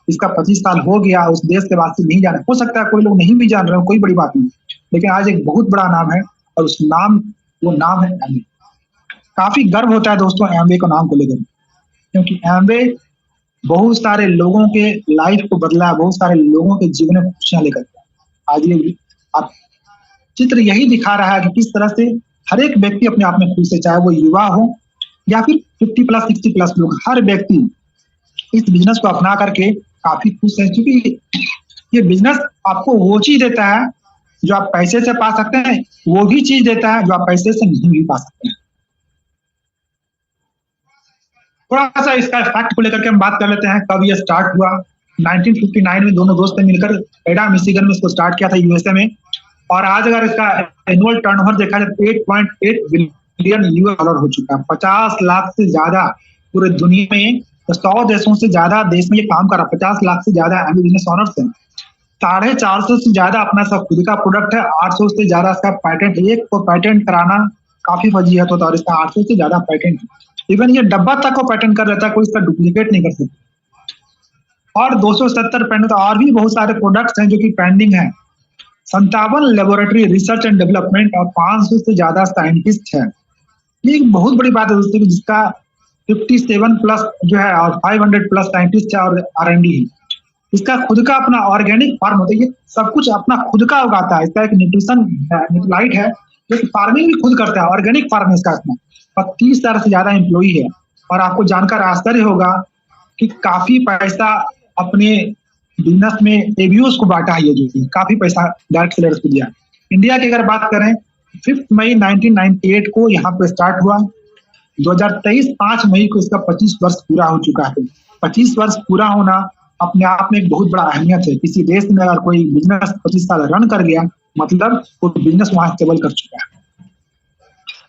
इसका 25 साल हो गया, उस देश के वासी नहीं जाने। हो सकता है कोई लोग नहीं भी जान रहे हो, कोई बड़ी बात नहीं, लेकिन आज एक बहुत बड़ा नाम है और उस नाम, वो नाम है एमवे। काफी गर्व होता है दोस्तों एमवे को नाम को लेकर, क्योंकि एमवे बहुत सारे लोगों के लाइफ को बदला, बहुत सारे लोगों के जीवन में खुशियां लेकर आप चित्र यही दिखा रहा है कि किस तरह से हर एक व्यक्ति अपने आप में खुश है, चाहे वो युवा हो या फिर 50+ 60+ लोग, हर व्यक्ति इस बिजनेस को अपना करके काफी खुश है, क्योंकि ये बिजनेस आपको वो चीज देता है जो आप पैसे से पा सकते हैं, वो भी चीज देता है जो आप पैसे से नहीं भी पा सकते हैं। थोड़ा सा इसका फैक्ट को लेकर के हम बात कर लेते हैं, कब ये स्टार्ट हुआ। 1959 में दोनों दोस्त ने मिलकर एडा मिशिगन में इसको स्टार्ट किया था, यूएसए में। और आज अगर इसका एनुअल टर्नओवर देखा जाए तो 8.8 बिलियन $US हो चुका है। 50 लाख से ज्यादा पूरे दुनिया में, 100 देशों से ज्यादा देश में ये काम कर रहा है। 50 लाख से ज्यादा बिजनेस ऑनर्स है। 450 से ज्यादा अपना सब खुद का प्रोडक्ट है। 800 से ज्यादा इसका पैटेंट, एक को पैटेंट कराना काफी फजीहत होता है, और इसका 800 से ज्यादा पैटेंट। इवन ये डब्बा तक को पैटेंट कर लेता है, कोई इसका डुप्लीकेट नहीं कर सकता। और 270 पैटेंट, और भी बहुत सारे प्रोडक्ट्स हैं जो कि पेंडिंग है। 57 लेबोरेटरी रिसर्च एंड डेवलपमेंट और 500 से ज्यादा साइंटिस्ट है। ये एक बहुत बड़ी बात है दोस्तों, जिसका 57+ जो है और 500+ साइंटिस्ट है और R&D है। इसका खुद का अपना ऑर्गेनिक फार्म होता है, ये सब कुछ अपना खुद का उगाता है। इसका एक न्यूट्रिशन न्यूट्राइट है जो कि फार्मिंग भी खुद करता है, ऑर्गेनिक फार्म है इसका अपना। और 30,000 से ज्यादा एम्प्लॉई है। और आपको जानकर आश्चर्य होगा कि काफी पैसा अपने बिजनेस में एबीओस को बांटा है, ये काफी पैसा डायरेक्ट सेलर्स को दिया। इंडिया की अगर बात करें, 5 मई 1998 को यहाँ पे स्टार्ट हुआ। 2023 5 मई को इसका 25 वर्ष पूरा हो चुका है। 25 वर्ष पूरा होना अपने आप में एक बहुत बड़ा अहमियत है। किसी देश में अगर कोई बिजनेस 25 साल रन कर गया, मतलब वो बिजनेस वहां स्टेबल कर चुका है।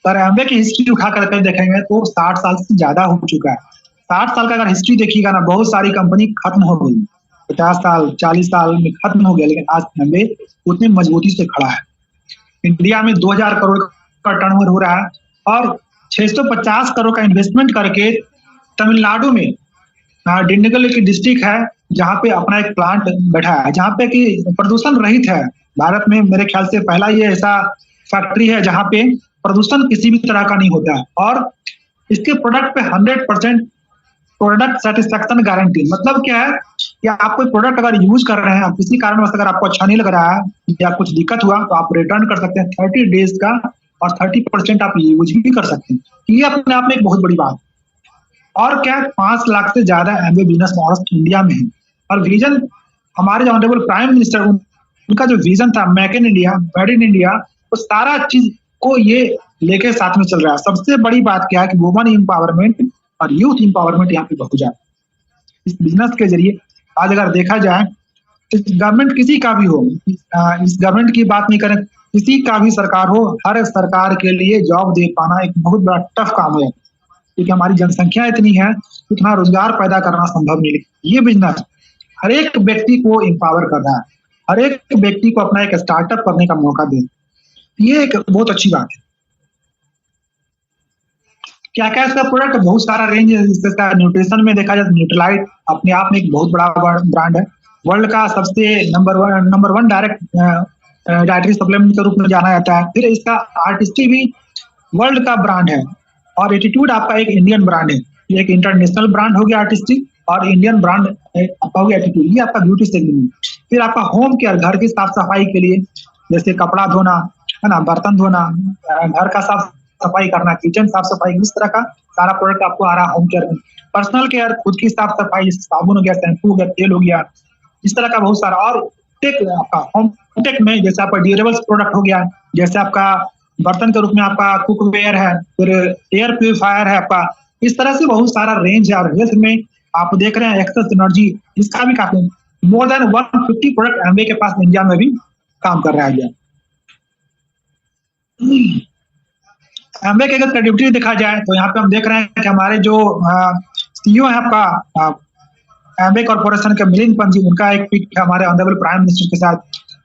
पर एमवे की हिस्ट्री उठा करके देखेंगे तो 60 साल से ज्यादा हो चुका है। 60 साल का अगर हिस्ट्री देखिएगा ना, बहुत सारी कंपनी खत्म हो गई, 50 साल 40 साल में खत्म हो गया, लेकिन आज एमवे उतनी मजबूती से खड़ा है। इंडिया में 2000 करोड़ का टर्नओवर हो रहा है और 650 करोड़ का इन्वेस्टमेंट करके तमिलनाडु में डिंडिगल की डिस्ट्रिक्ट है, जहाँ पे अपना एक प्लांट बैठा है, जहाँ पे कि प्रदूषण रहित है। भारत में मेरे ख्याल से पहला ये ऐसा फैक्ट्री है जहाँ पे प्रदूषण किसी भी तरह का नहीं होता है। और इसके प्रोडक्ट पे 100% प्रोडक्ट सेटिस्फेक्शन गारंटी। मतलब क्या है कि आप कोई प्रोडक्ट अगर यूज कर रहे हैं, किसी कारणवश अगर आपको अच्छा नहीं लग रहा है या कुछ दिक्कत हुआ, तो आप रिटर्न कर सकते हैं 30 डेज का, और 30% आप यूज भी कर सकते हैं। ये अपने आप में एक बहुत बड़ी बात। और क्या 5 लाख से ज्यादा एमवे बिजनेस मॉडल्स इंडिया में है। और विजन हमारे जो ऑनरेबल प्राइम मिनिस्टर, उनका जो विजन था make in India, made in India, वो सारा चीज को ये लेके साथ में चल रहा है। सबसे बड़ी बात क्या है कि वुमन एम्पावरमेंट और यूथ एम्पावरमेंट यहाँ पे बहुत ज्यादा इस बिजनेस के जरिए। आज अगर देखा जाए तो गवर्नमेंट किसी का भी हो, इस गवर्नमेंट की बात नहीं करें, किसी का भी सरकार हो, हर सरकार के लिए जॉब दे पाना एक बहुत बड़ा टफ काम है, क्योंकि हमारी जनसंख्या इतनी है, उतना रोजगार पैदा करना संभव नहीं। ये बिजनेस हर एक व्यक्ति को एम्पावर कर रहा है, हर एक व्यक्ति को अपना एक स्टार्टअप करने का मौका दे। ये एक बहुत अच्छी बात है। क्या क्या इसका प्रोडक्ट, बहुत सारा रेंज है इसका। न्यूट्रिशन में देखा जाए तो न्यूट्रीलाइट अपने आप में एक बहुत बड़ा ब्रांड है, वर्ल्ड का सबसे number one direct dietary supplement के रूप में जाना जाता है। फिर इसका आर्टिस्ट्री भी वर्ल्ड का ब्रांड है, और एटीट्यूड आपका एक इंडियन ब्रांड है। ये एक इंटरनेशनल ब्रांड हो गया आर्टिस्ट्री, और इंडियन ब्रांड आपका हो गया एटीट्यूड। ये आपका ब्यूटी सेगमेंट। फिर आपका होम केयर, घर की साफ सफाई के लिए, जैसे कपड़ा धोना है ना, बर्तन धोना, घर का साफ सफाई करना, किचन साफ सफाई, इस तरह का सारा प्रोडक्ट आपको आ रहा है होम केयर में। पर्सनल केयर, खुद की साफ सफाई, साबुन हो गया, शैम्पू हो गया, तेल हो गया, इस तरह का बहुत सारा। और टेक आपका होम टेक में जैसे आपका ड्यूरेबल्स प्रोडक्ट हो गया, जैसे आपका बर्तन के रूप में आपका कुकवेयर है, फिर एयर प्यूरिफायर है आपका। इस तरह से बहुत सारा रेंज है। और हेल्थ में आप देख रहे हैं एक्सेस एनर्जी, इसका भी काफी मोर देन 150 प्रोडक्ट एमवे के पास इंडिया में भी काम कर रहा है। एमवे के अगर क्रेडिबिलिटी देखा जाए तो यहाँ पे हम देख रहे हैं कि हमारे जो सीईओ है आपका एमवे कॉर्पोरेशन के मिलिंद पंजी, उनका एक पिक है हमारे ऑनरेबल प्राइम मिनिस्टर के साथ।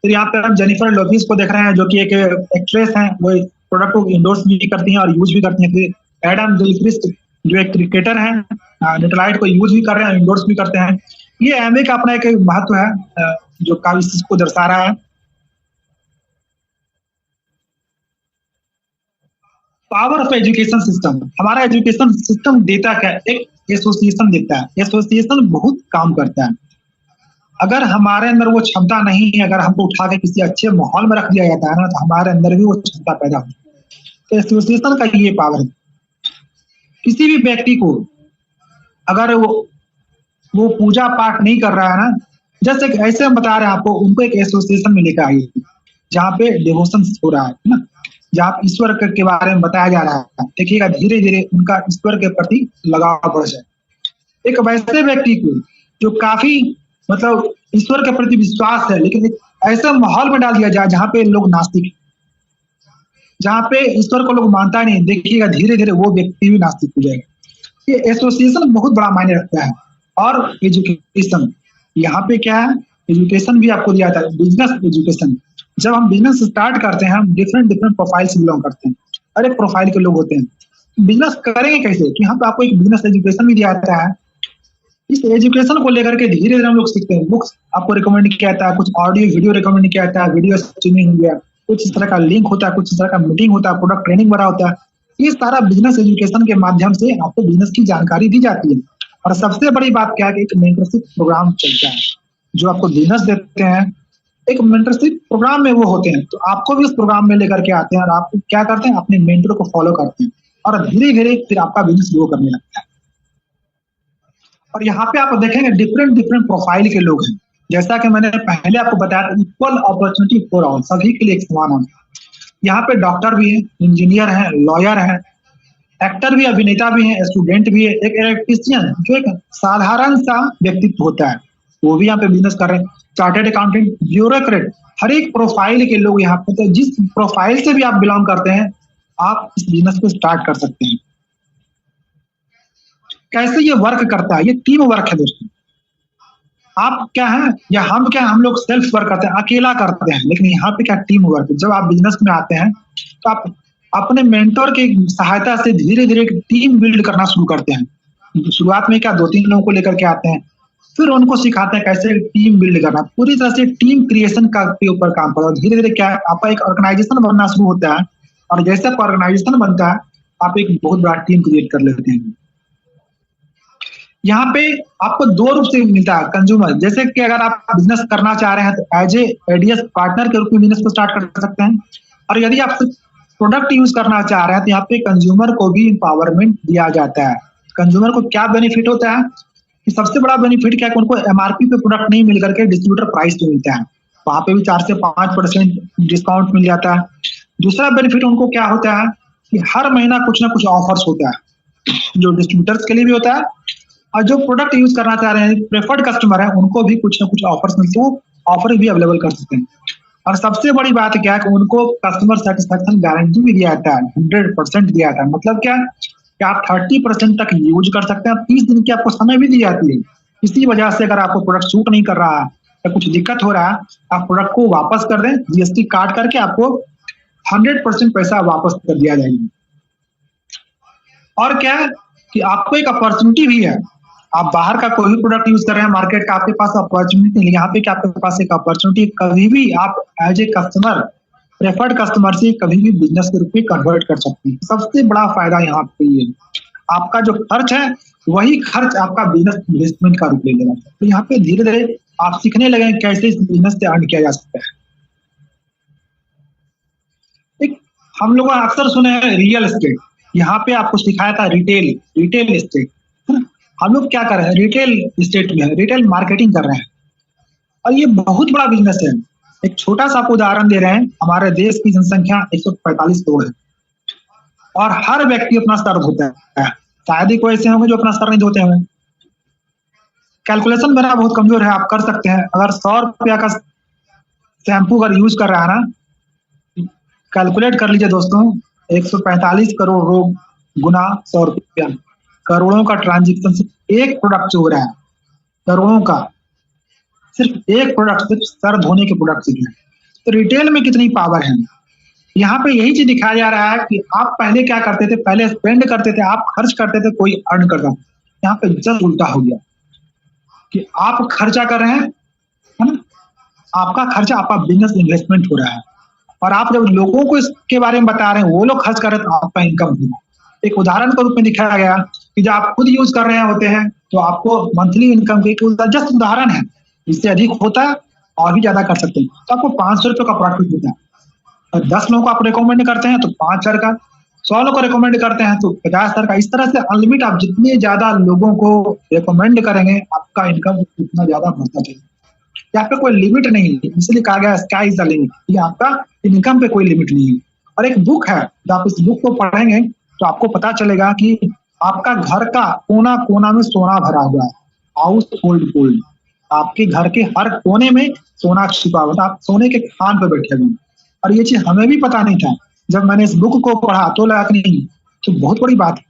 फिर यहाँ पे हम जेनिफर लोपेज को देख रहे हैं, जो कि एक एक्ट्रेस हैं, वो प्रोडक्ट को इंडोर्स भी करती हैं और यूज भी करती हैं। फिर एडम गिलक्रिस्ट जो एक क्रिकेटर हैं, न्यूट्रीलाइट को यूज भी कर रहे हैं, इंडोर्स भी करते हैं। ये एमवे का अपना एक महत्व है जो काफी इस चीज को दर्शा रहा है। पावर ऑफ एजुकेशन सिस्टम, हमारा एजुकेशन सिस्टम देता क्या, एक एसोसिएशन देता है। एसोसिएशन बहुत काम करता है। अगर हमारे अंदर वो क्षमता नहीं है, अगर हमको उठा के किसी अच्छे माहौल में रख दिया जाता है ना, तो हमारे अंदर भी वो क्षमता पैदा होती है। तो एसोसिएशन का ये पावर है। किसी भी व्यक्ति को अगर वो पूजा पाठ नहीं कर रहा है ना, जैसे ऐसे हम बता रहे हैं आपको, उनको एक एसोसिएशन में लेकर आइए जहाँ पे डिवोशन हो रहा है ना, जहाँ ईश्वर के बारे में बताया जा रहा है। देखिएगा धीरे धीरे उनका ईश्वर के प्रति लगाव बढ़ जाए। एक वैसे व्यक्ति को जो काफी मतलब ईश्वर के प्रति विश्वास है, लेकिन एक ऐसे माहौल में डाल दिया जाए जहाँ पे लोग नास्तिक, जहाँ पे ईश्वर को लोग मानता ही नहीं, देखिएगा धीरे धीरे वो व्यक्ति भी नास्तिक हो जाएगा। ये एसोसिएशन बहुत बड़ा मायने रखता है। और एजुकेशन, यहाँ पे क्या है, एजुकेशन भी आपको दिया जाता है, बिजनेस एजुकेशन। जब हम बिजनेस स्टार्ट करते हैं, हम डिफरेंट डिफरेंट प्रोफाइल से बिलोंग करते हैं, हर एक प्रोफाइल के लोग होते हैं। बिजनेस करेंगे कैसे, कि यहाँ पे आपको एक बिजनेस एजुकेशन भी दिया जाता है। इस एजुकेशन को लेकर के धीरे धीरे हम लोग सीखते हैं। बुक्स आपको रिकमेंड किया जाता है, कुछ ऑडियो वीडियो रिकमेंड किया जाता है, वीडियो स्ट्रीमिंग हो गया, कुछ इस तरह का लिंक होता है, कुछ इस तरह का मीटिंग होता है, प्रोडक्ट ट्रेनिंग वगैरह होता है। ये सारा बिजनेस एजुकेशन के माध्यम से आपको बिजनेस की जानकारी दी जाती है। और सबसे बड़ी बात क्या है कि एक मेंटरशिप प्रोग्राम चलता है जो आपको बिजनेस देते हैं। एक मेंटरशिप प्रोग्राम में वो होते हैं, तो आपको भी इस प्रोग्राम में लेकर के आते हैं और आप क्या करते हैं, अपने मेंटर को फॉलो करते हैं और धीरे धीरे फिर आपका बिजनेस ग्रो करने लगता है। और यहाँ पे आप देखेंगे डिफरेंट डिफरेंट प्रोफाइल के लोग हैं। जैसा कि मैंने पहले आपको बताया, इक्वल अपॉर्चुनिटी फॉर ऑल, सभी के लिए एक समान होना। यहाँ पे डॉक्टर भी है, इंजीनियर है, लॉयर है, एक्टर भी, अभिनेता भी है, स्टूडेंट भी है, एक इलेक्ट्रीशियन जो एक साधारण सा व्यक्तित्व होता है, वो भी यहाँ पे बिजनेस कर रहे हैं, चार्टेड अकाउंटेंट, ब्यूरोक्रेट, हर एक प्रोफाइल के लोग यहाँ पे। तो जिस प्रोफाइल से भी आप बिलोंग करते हैं, आप इस बिजनेस को स्टार्ट कर सकते हैं। कैसे ये वर्क करता है, ये टीम वर्क है दोस्तों। आप क्या है या हम क्या, हम लोग सेल्फ वर्क करते हैं, अकेला करते हैं, लेकिन यहाँ पे क्या टीम वर्क है। जब आप बिजनेस में आते हैं तो आप अपने मेंटर की सहायता से धीरे धीरे टीम बिल्ड करना शुरू करते हैं। शुरुआत में क्या 2-3 लोगों को लेकर के आते हैं, फिर उनको सिखाते हैं कैसे टीम बिल्ड करना, पूरी तरह से टीम क्रिएशन का के ऊपर काम करो। धीरे धीरे क्या है, आपका एक ऑर्गेनाइजेशन बनना शुरू होता है, और जैसे आपका ऑर्गेनाइजेशन बनता है, आप एक बहुत बड़ा टीम क्रिएट कर लेते हैं। यहाँ पे आपको 2 रूप से मिलता है कंज्यूमर। जैसे कि अगर आप बिजनेस करना चाह रहे हैं तो एज एडीएस पार्टनर के रूप में बिजनेस को स्टार्ट कर सकते हैं, और यदि आप प्रोडक्ट यूज करना चाह रहे हैं तो यहाँ पे कंज्यूमर को भी एम्पावरमेंट दिया जाता है। कंज्यूमर को क्या बेनिफिट होता है कि सबसे बड़ा बेनिफिट क्या है कि उनको एमआरपी पे प्रोडक्ट नहीं मिल करके डिस्ट्रीब्यूटर प्राइस पे मिलता है, वहां पे भी 4 से 5% डिस्काउंट मिल जाता है। दूसरा बेनिफिट उनको क्या होता है कि हर महीना कुछ ना कुछ ऑफर्स होता है, जो डिस्ट्रीब्यूटर्स के लिए भी होता है, और जो प्रोडक्ट यूज करना चाह रहे हैं प्रेफर्ड कस्टमर है, उनको भी कुछ ना कुछ ऑफर्स मिलते हैं, ऑफर भी अवेलेबल कर सकते हैं। और सबसे बड़ी बात क्या है कि उनको कस्टमर सेटिस्फेक्शन गारंटी भी दिया जाता है, 100% दिया जाता है। मतलब क्या कि आप 30% तक यूज कर सकते हैं, 30 दिन की आपको समय भी दी जाती है। इसी वजह से अगर आपको प्रोडक्ट सूट नहीं कर रहा है या कुछ दिक्कत हो रहा है, आप प्रोडक्ट को वापस कर दें, जीएसटी काट करके आपको 100% पैसा वापस कर दिया जाएगा। और क्या है कि आपको एक अपॉर्चुनिटी भी है, आप बाहर का कोई भी प्रोडक्ट यूज कर रहे हैं मार्केट का, आपके पास अपॉर्चुनिटी नहीं, यहाँ पे क्या आपके पास एक अपॉर्चुनिटी, कभी भी आप as a customer preferred customer से कभी भी बिजनेस के रूप में कन्वर्ट कर सकते हैं। सबसे बड़ा फायदा यहाँ पे ये, आपका जो खर्च है वही खर्च आपका बिजनेस इन्वेस्टमेंट का रूप ले लेगा। तो यहाँ पे धीरे धीरे आप सीखने लगे कैसे इस बिजनेस से अर्न किया जा सकता है। एक हम लोग अक्सर सुने हैं रियल एस्टेट, यहाँ पे आपको सिखाया था रिटेल एस्टेट। हम लोग क्या कर रहे हैं, रिटेल एस्टेट में रिटेल मार्केटिंग कर रहे हैं, और ये बहुत बड़ा बिजनेस है। एक छोटा सा आपको उदाहरण दे रहे हैं, हमारे देश की जनसंख्या 145 करोड़ है, और हर व्यक्ति अपना सर धोता है। शायद ही कोई ऐसे होंगे जो अपना सर नहीं धोते होंगे। कैलकुलेशन मेरा बहुत कमजोर है, आप कर सकते हैं। अगर 100 रुपया का शैम्पू अगर यूज कर रहा है ना, कैलकुलेट कर लीजिए दोस्तों, 145 करोड़ रोग गुना 100 रुपया, करोड़ों का ट्रांजेक्शन सिर्फ एक प्रोडक्ट से हो रहा है, करोड़ों का सिर्फ एक प्रोडक्ट, सिर्फ सर धोने के प्रोडक्ट से है। तो रिटेल में कितनी पावर है, यहाँ पे यही चीज दिखाया जा रहा है कि आप पहले क्या करते थे, पहले स्पेंड करते थे, आप खर्च करते थे, कोई अर्न करता। यहाँ पे जस्ट उल्टा हो गया कि आप खर्चा कर रहे हैं, है ना, आपका खर्चा आपका बिजनेस इन्वेस्टमेंट हो रहा है, और आप जब लोगों को इसके बारे में बता रहे हैं, वो लोग खर्च कर रहे हैं, तो आपका इनकम होगा। एक उदाहरण के रूप में दिखाया गया कि जब आप खुद यूज कर रहे होते हैं तो आपको मंथली इनकम की जस्ट उदाहरण है, इससे अधिक होता है और भी ज्यादा कर सकते हैं, तो आपको 500 रुपये का प्रॉफिट होता है। और 10 लोगों को आप रिकमेंड करते हैं तो 5,000 का, 100 लोगों को रिकमेंड करते हैं तो 50,000 का। इस तरह से अनलिमिट आप जितने ज्यादा लोगों को रिकमेंड करेंगे आपका इनकम उतना ज्यादा बढ़ता जाएगा। यहाँ पे कोई लिमिट नहीं है, इसलिए कहा गया स्काई इज द लिमिट, ये आपका इनकम पे कोई लिमिट नहीं है। और एक बुक है, जब आप इस बुक को पढ़ेंगे तो आपको पता चलेगा कि आपका घर का कोना कोना में सोना भरा हुआ है, हाउस होल्ड गोल्ड। आपके घर के हर कोने में सोना छिपा हुआ है, आप सोने के खान पे बैठे हुए हैं। और ये चीज हमें भी पता नहीं था, जब मैंने इस बुक को पढ़ा तो लगा कि नहीं तो बहुत बड़ी बात है,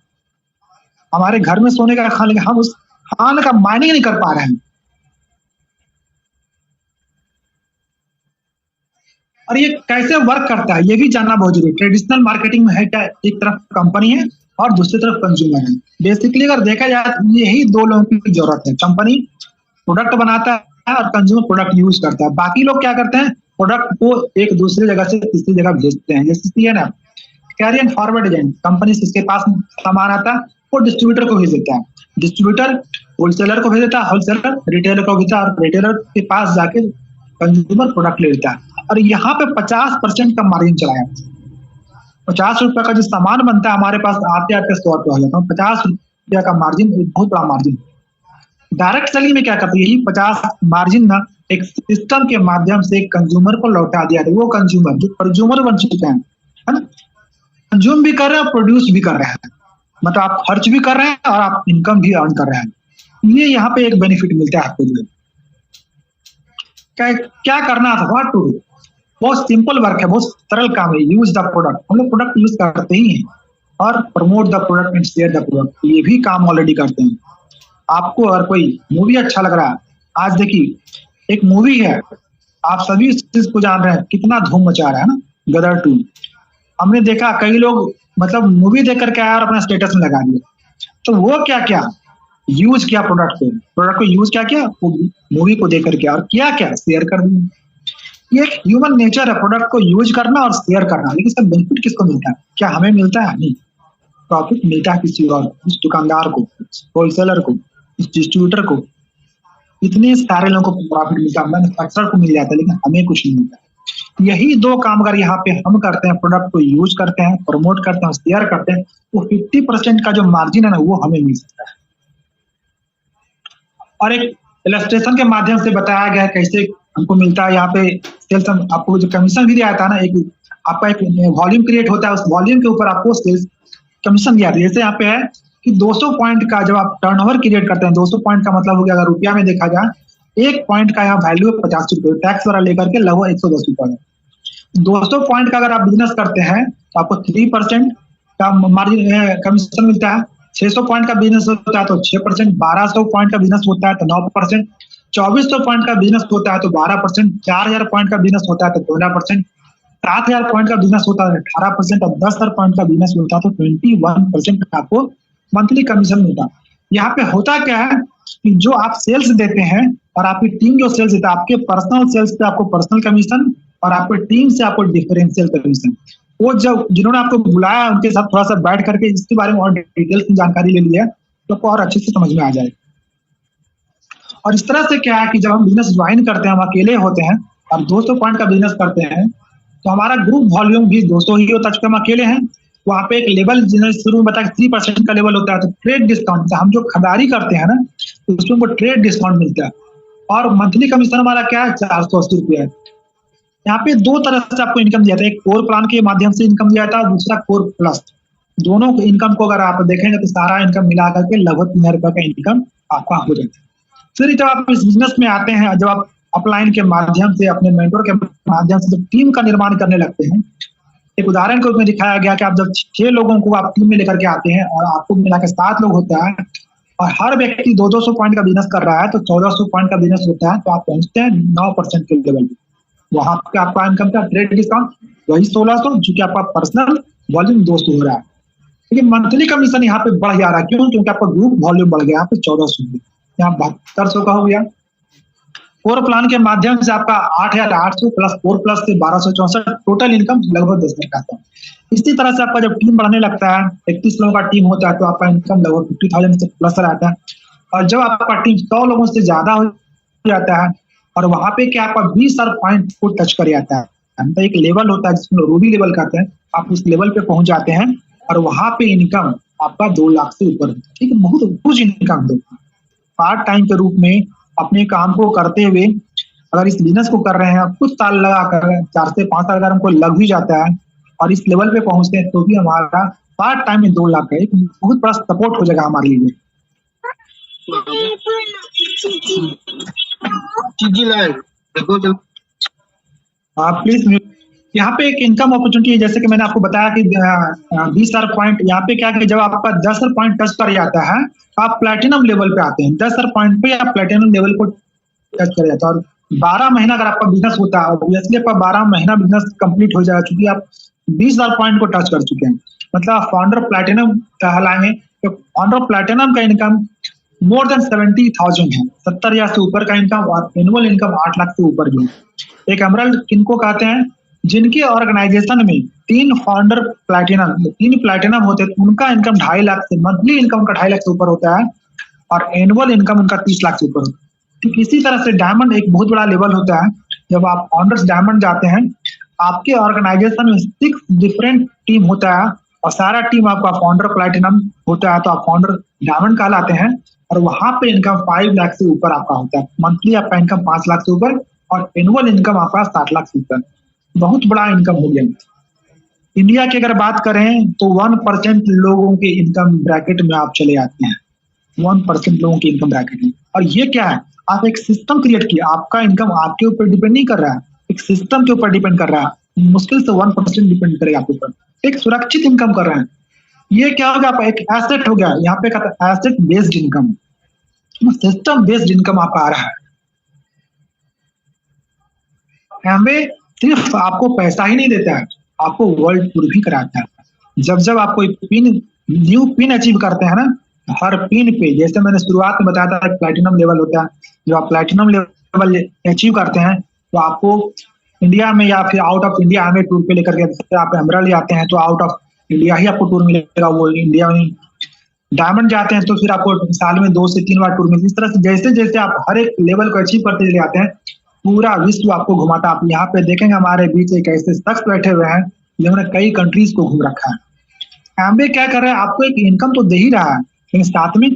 हमारे घर में सोने का खान, लेकिन हम उस खान का माइनिंग नहीं कर पा रहे हैं। और ये कैसे वर्क करता है ये भी जानना बहुत जरूरी है। ट्रेडिशनल मार्केटिंग में है क्या, एक तरफ कंपनी है और दूसरी तरफ कंज्यूमर है। बेसिकली अगर देखा जाए तो यही दो लोगों की जरूरत है, कंपनी प्रोडक्ट बनाता है और कंज्यूमर प्रोडक्ट यूज करता है। बाकी लोग क्या करते हैं, प्रोडक्ट को एक दूसरी जगह से तीसरी जगह भेजते हैं। जैसे है ना carry and forward agent, company से इसके पास सामान आता है वो डिस्ट्रीब्यूटर को भेज देता है, डिस्ट्रीब्यूटर होलसेलर को भेज देता है, होलसेलर रिटेलर को भेजता है और रिटेलर के पास जाके कंज्यूमर प्रोडक्ट ले लेता है। और यहाँ पे 50% का मार्जिन चला है। 50 रुपए का जो सामान बनता है हमारे पास आते आते 100 रुपये हो जाता है। 50 रुपया का मार्जिन एक बहुत बड़ा मार्जिन। डायरेक्ट सेलिंग में क्या करते हैं, यही 50 मार्जिन ना एक सिस्टम के माध्यम से कंज्यूमर को लौटा दिया है। वो कंज्यूमर जो कंज्यूमर बन चुके हैं, है ना, कंज्यूम भी कर रहे हैं, प्रोड्यूस भी कर रहे हैं, मतलब आप खर्च भी कर रहे हैं और आप इनकम भी अर्न कर रहे हैं। ये यहाँ पे एक बेनिफिट मिलता है आपको। क्या करना था, व्हाट टू डू, बहुत सिंपल वर्क है, बहुत सरल काम है। यूज द प्रोडक्ट, हम लोग प्रोडक्ट यूज करते ही हैं, और promote the product and share the product, ये भी काम ऑलरेडी करते हैं। आपको अगर कोई मूवी अच्छा लग रहा है, आज देखिए एक मूवी है, आप सभी इस चीज को जान रहे हैं, कितना धूम मचा रहा है ना, गदर 2। हमने देखा कई लोग मतलब मूवी देख करके आया और अपना स्टेटस में लगा दिया। तो वो क्या क्या यूज किया, प्रोडक्ट को यूज क्या किया, मूवी को देख करके, और किया क्या, शेयर कर दिया। ये एक ह्यूमन नेचर है, प्रोडक्ट को यूज करना और शेयर करना। लेकिन इसका बेनिफिट किसको मिलता है, क्या हमें मिलता है? नहीं, प्रॉफिट मिलता है किसी और, उस दुकानदार को, होलसेलर को, उस डिस्ट्रीब्यूटर को। इतने सारे लोगों को प्रॉफिट मिलता है, मैन्युफैक्चरर को मिल जाता है, लेकिन हमें कुछ नहीं मिलता। यही दो काम अगर यहाँ पे हम करते हैं, प्रोडक्ट को यूज करते हैं, प्रमोट करते हैं, शेयर करते हैं, तो 50% का जो मार्जिन है ना वो हमें मिल सकता है। और एक इलस्ट्रेशन के माध्यम से बताया गया है कैसे हमको मिलता है। यहाँ पे सेल्स, आपको जो कमीशन भी दिया था ना, एक आपका एक वॉल्यूम क्रिएट होता है, उस वॉल्यूम के ऊपर आपको सेल्स कमीशन दिया था। जैसे यहाँ पे है कि 200 पॉइंट का जब आप टर्नओवर क्रिएट करते हैं, 200 पॉइंट का मतलब हो गया, अगर रुपया में देखा जाए, एक पॉइंट का यहाँ वैल्यू है 50 रुपये, टैक्स वाला लेकर के लगभग 110 रुपये। 200 पॉइंट का अगर आप बिजनेस करते हैं तो आपको 3% का मार्जिन कमीशन मिलता है। 600 पॉइंट का बिजनेस होता है तो 6%, 1200 पॉइंट का बिजनेस होता है तो 9%, 2400 पॉइंट का बिजनेस होता है तो 12%, 4000 पॉइंट का बिजनेस होता है तो 15%, 7000 पॉइंट का बिजनेस होता है 18%, और 10,000 पॉइंट का बिजनेस होता है तो 21% आपको मंथली कमीशन मिलता है। यहाँ पे होता क्या है कि जो आप सेल्स देते हैं और आपकी टीम जो सेल्स देता है, आपके पर्सनल सेल्स पे आपको पर्सनल कमीशन और आपकी टीम से आपको डिफरेंशियल कमीशन। वो जब जिन्होंने आपको बुलाया उनके साथ थोड़ा सा बैठ करके इसके बारे में और डिटेल्स की जानकारी ले लिया तो आपको और अच्छे से समझ में आ जाएगा। और इस तरह से क्या है कि जब हम बिजनेस ज्वाइन करते हैं, हम अकेले होते हैं और 200 पॉइंट का बिजनेस करते हैं, तो हमारा ग्रुप वॉल्यूम भी 200 ही होता है, चूंकि हम अकेले हैं। वहाँ पे एक लेवल शुरू में बताया 3% का लेवल होता है, तो ट्रेड डिस्काउंट, हम जो खरीदारी करते हैं ना तो उसमें हमको ट्रेड डिस्काउंट मिलता है। और मंथली कमीशन हमारा क्या है, 480 रुपया है। यहाँ पे दो तरह से आपको इनकम दिया था, एक कोर प्लान के माध्यम से इनकम दिया था, दूसरा कोर प्लस। दोनों इनकम को अगर आप देखेंगे तो सारा इनकम मिला करके लगभग 3,000 रुपये का इनकम आपका हो जाता है। फिर जब आप इस बिजनेस में आते हैं, जब आप अपलाइन के माध्यम से, अपने मेंटर के माध्यम से जब टीम का निर्माण करने लगते हैं, एक उदाहरण के रूप में दिखाया गया कि आप जब 6 लोगों को आप टीम में लेकर के आते हैं और आपको मिला के 7 लोग होता है और हर व्यक्ति 200 पॉइंट का बिजनेस कर रहा है, तो 1400 पॉइंट का बिजनेस होता है, तो आप पहुंचते हैं 9% के लेवल पे। वहां पे आपका इनकम का ट्रेड डिस्काउंट वही 1600, जो कि आपका पर्सनल वॉल्यूम 200 हो रहा है। लेकिन मंथली कमीशन यहाँ पे बढ़ जा रहा है, क्यों? क्योंकि आपका ग्रुप वॉल्यूम बढ़ गया, यहाँ पे 1400, यहाँ 7200 का हो गया। कोर प्लान के माध्यम से आपका 8,800 प्लस कोर प्लस से 1264, टोटल इनकम लगभग 10,000 का आता है। इसी तरह से आपका जब टीम बढ़ने लगता है, 31 लोगों का टीम होता है, तो आपका इनकम लगभग 50,000 से प्लस रहता है। और जब आपका टीम 100 लोगों से ज्यादा हो जाता है और वहां पे क्या आपका 20,000 पॉइंट को टच कर जाता है। मतलब एक लेवल होता है जिसमें रूबी लेवल कहते हैं, आप उस लेवल पे पहुंच जाते हैं और वहां पे इनकम आपका 2 लाख से ऊपर, ठीक है, बहुत कुछ इनकम दो। पार्ट टाइम के रूप में अपने काम को करते हुए अगर इस बिजनेस को कर रहे हैं, कुछ साल लगा कर 4 से 5 साल अगर हमको लग भी जाता है और इस लेवल पे पहुंचते हैं, तो भी हमारा पार्ट टाइम में 2 लाख का एक बहुत बड़ा सपोर्ट हो जाएगा हमारे लिए। आप प्लीज, यहाँ पे एक इनकम अपॉर्चुनिटी है, जैसे कि मैंने आपको बताया कि 20,000 पॉइंट, यहाँ पे क्या कि जब आपका 10,000 पॉइंट टच कर जाता है तो आप प्लेटिनम लेवल पे आते हैं। 10,000 पॉइंट पे आप प्लेटिनम लेवल को टच कर जाता है और 12 महीना अगर आपका बिजनेस होता है, ऑब्वियसली आपका 12 महीना बिजनेस कंप्लीट हो जाएगा, क्योंकि आप 20,000 पॉइंट को टच कर चुके हैं, मतलब आप फाउंडर प्लेटिनम कहलाएंगे। तो फाउंडर प्लेटिनम का इनकम मोर देन 70,000 है, 70,000 से ऊपर का इनकम, और एनुअल इनकम 8 लाख से ऊपर की। एक एमरल्ड किनको कहते हैं? जिनके ऑर्गेनाइजेशन में 3 फाउंडर प्लैटिनम, 3 प्लैटिनम होते हैं, उनका इनकम 2.5 लाख से, मंथली इनकम उनका 2.5 लाख से ऊपर होता है और एनुअल इनकम उनका 30 लाख से ऊपर होता है। ठीक इसी तरह से डायमंड एक बहुत बड़ा लेवल होता है। जब आप फाउंडर्स डायमंड जाते हैं, आपके ऑर्गेनाइजेशन में 6 डिफरेंट टीम होता है और सारा टीम आपका फाउंडर प्लैटिनम होता है, तो आप फाउंडर डायमंड कहलाते हैं और वहां पे इनकम 5 लाख से ऊपर आपका होता है। मंथली आपका इनकम 5 लाख से ऊपर और एनुअल इनकम आपका 60 लाख से ऊपर। बहुत बड़ा इनकम हो गया। इंडिया की अगर बात करें तो 1% लोगों के इनकम ब्रैकेट में आप चले आते हैं, 1% लोगों के इनकम ब्रैकेट में। और ये क्या है? आप एक सिस्टम क्रिएट किए, आपका इनकम आपके ऊपर डिपेंड नहीं कर रहा है, एक सिस्टम के ऊपर डिपेंड कर रहा है। मुश्किल से 1% डिपेंड करेगा आपके ऊपर, एक सुरक्षित इनकम कर रहे हैं। ये क्या होगा? आपका एक एसेट हो गया, यहाँ पे कहता है asset based income, system based income आपका आ रहा है। एमवे सिर्फ आपको पैसा ही नहीं देता है, आपको वर्ल्ड टूर भी कराता है। जब जब आप कोई पिन, न्यू पिन अचीव करते हैं ना, हर पिन पे, जैसे मैंने शुरुआत में बताया था, प्लैटिनम लेवल होता है। जब आप प्लैटिनम लेवल अचीव करते हैं तो आपको इंडिया में या फिर आउट ऑफ इंडिया हमें टूर पे लेकर के, आप एमरल्ड जाते हैं तो आउट ऑफ इंडिया ही आपको टूर मिलेगा, वो इंडिया में। डायमंड जाते हैं तो फिर आपको साल में 2 से 3 बार टूर मिलती है। इस तरह से जैसे जैसे आप हर एक लेवल को अचीव करते चले जाते हैं, पूरा विश्व आपको घुमाता। आप यहाँ पे देखेंगे हमारे बीच एक ऐसे शख्स बैठे हुए हैं जिन्होंने कई कंट्रीज को घूम रखा है। एमबे क्या कर रहा है? आपको एक इनकम तो दे ही रहा है, लेकिन साथ में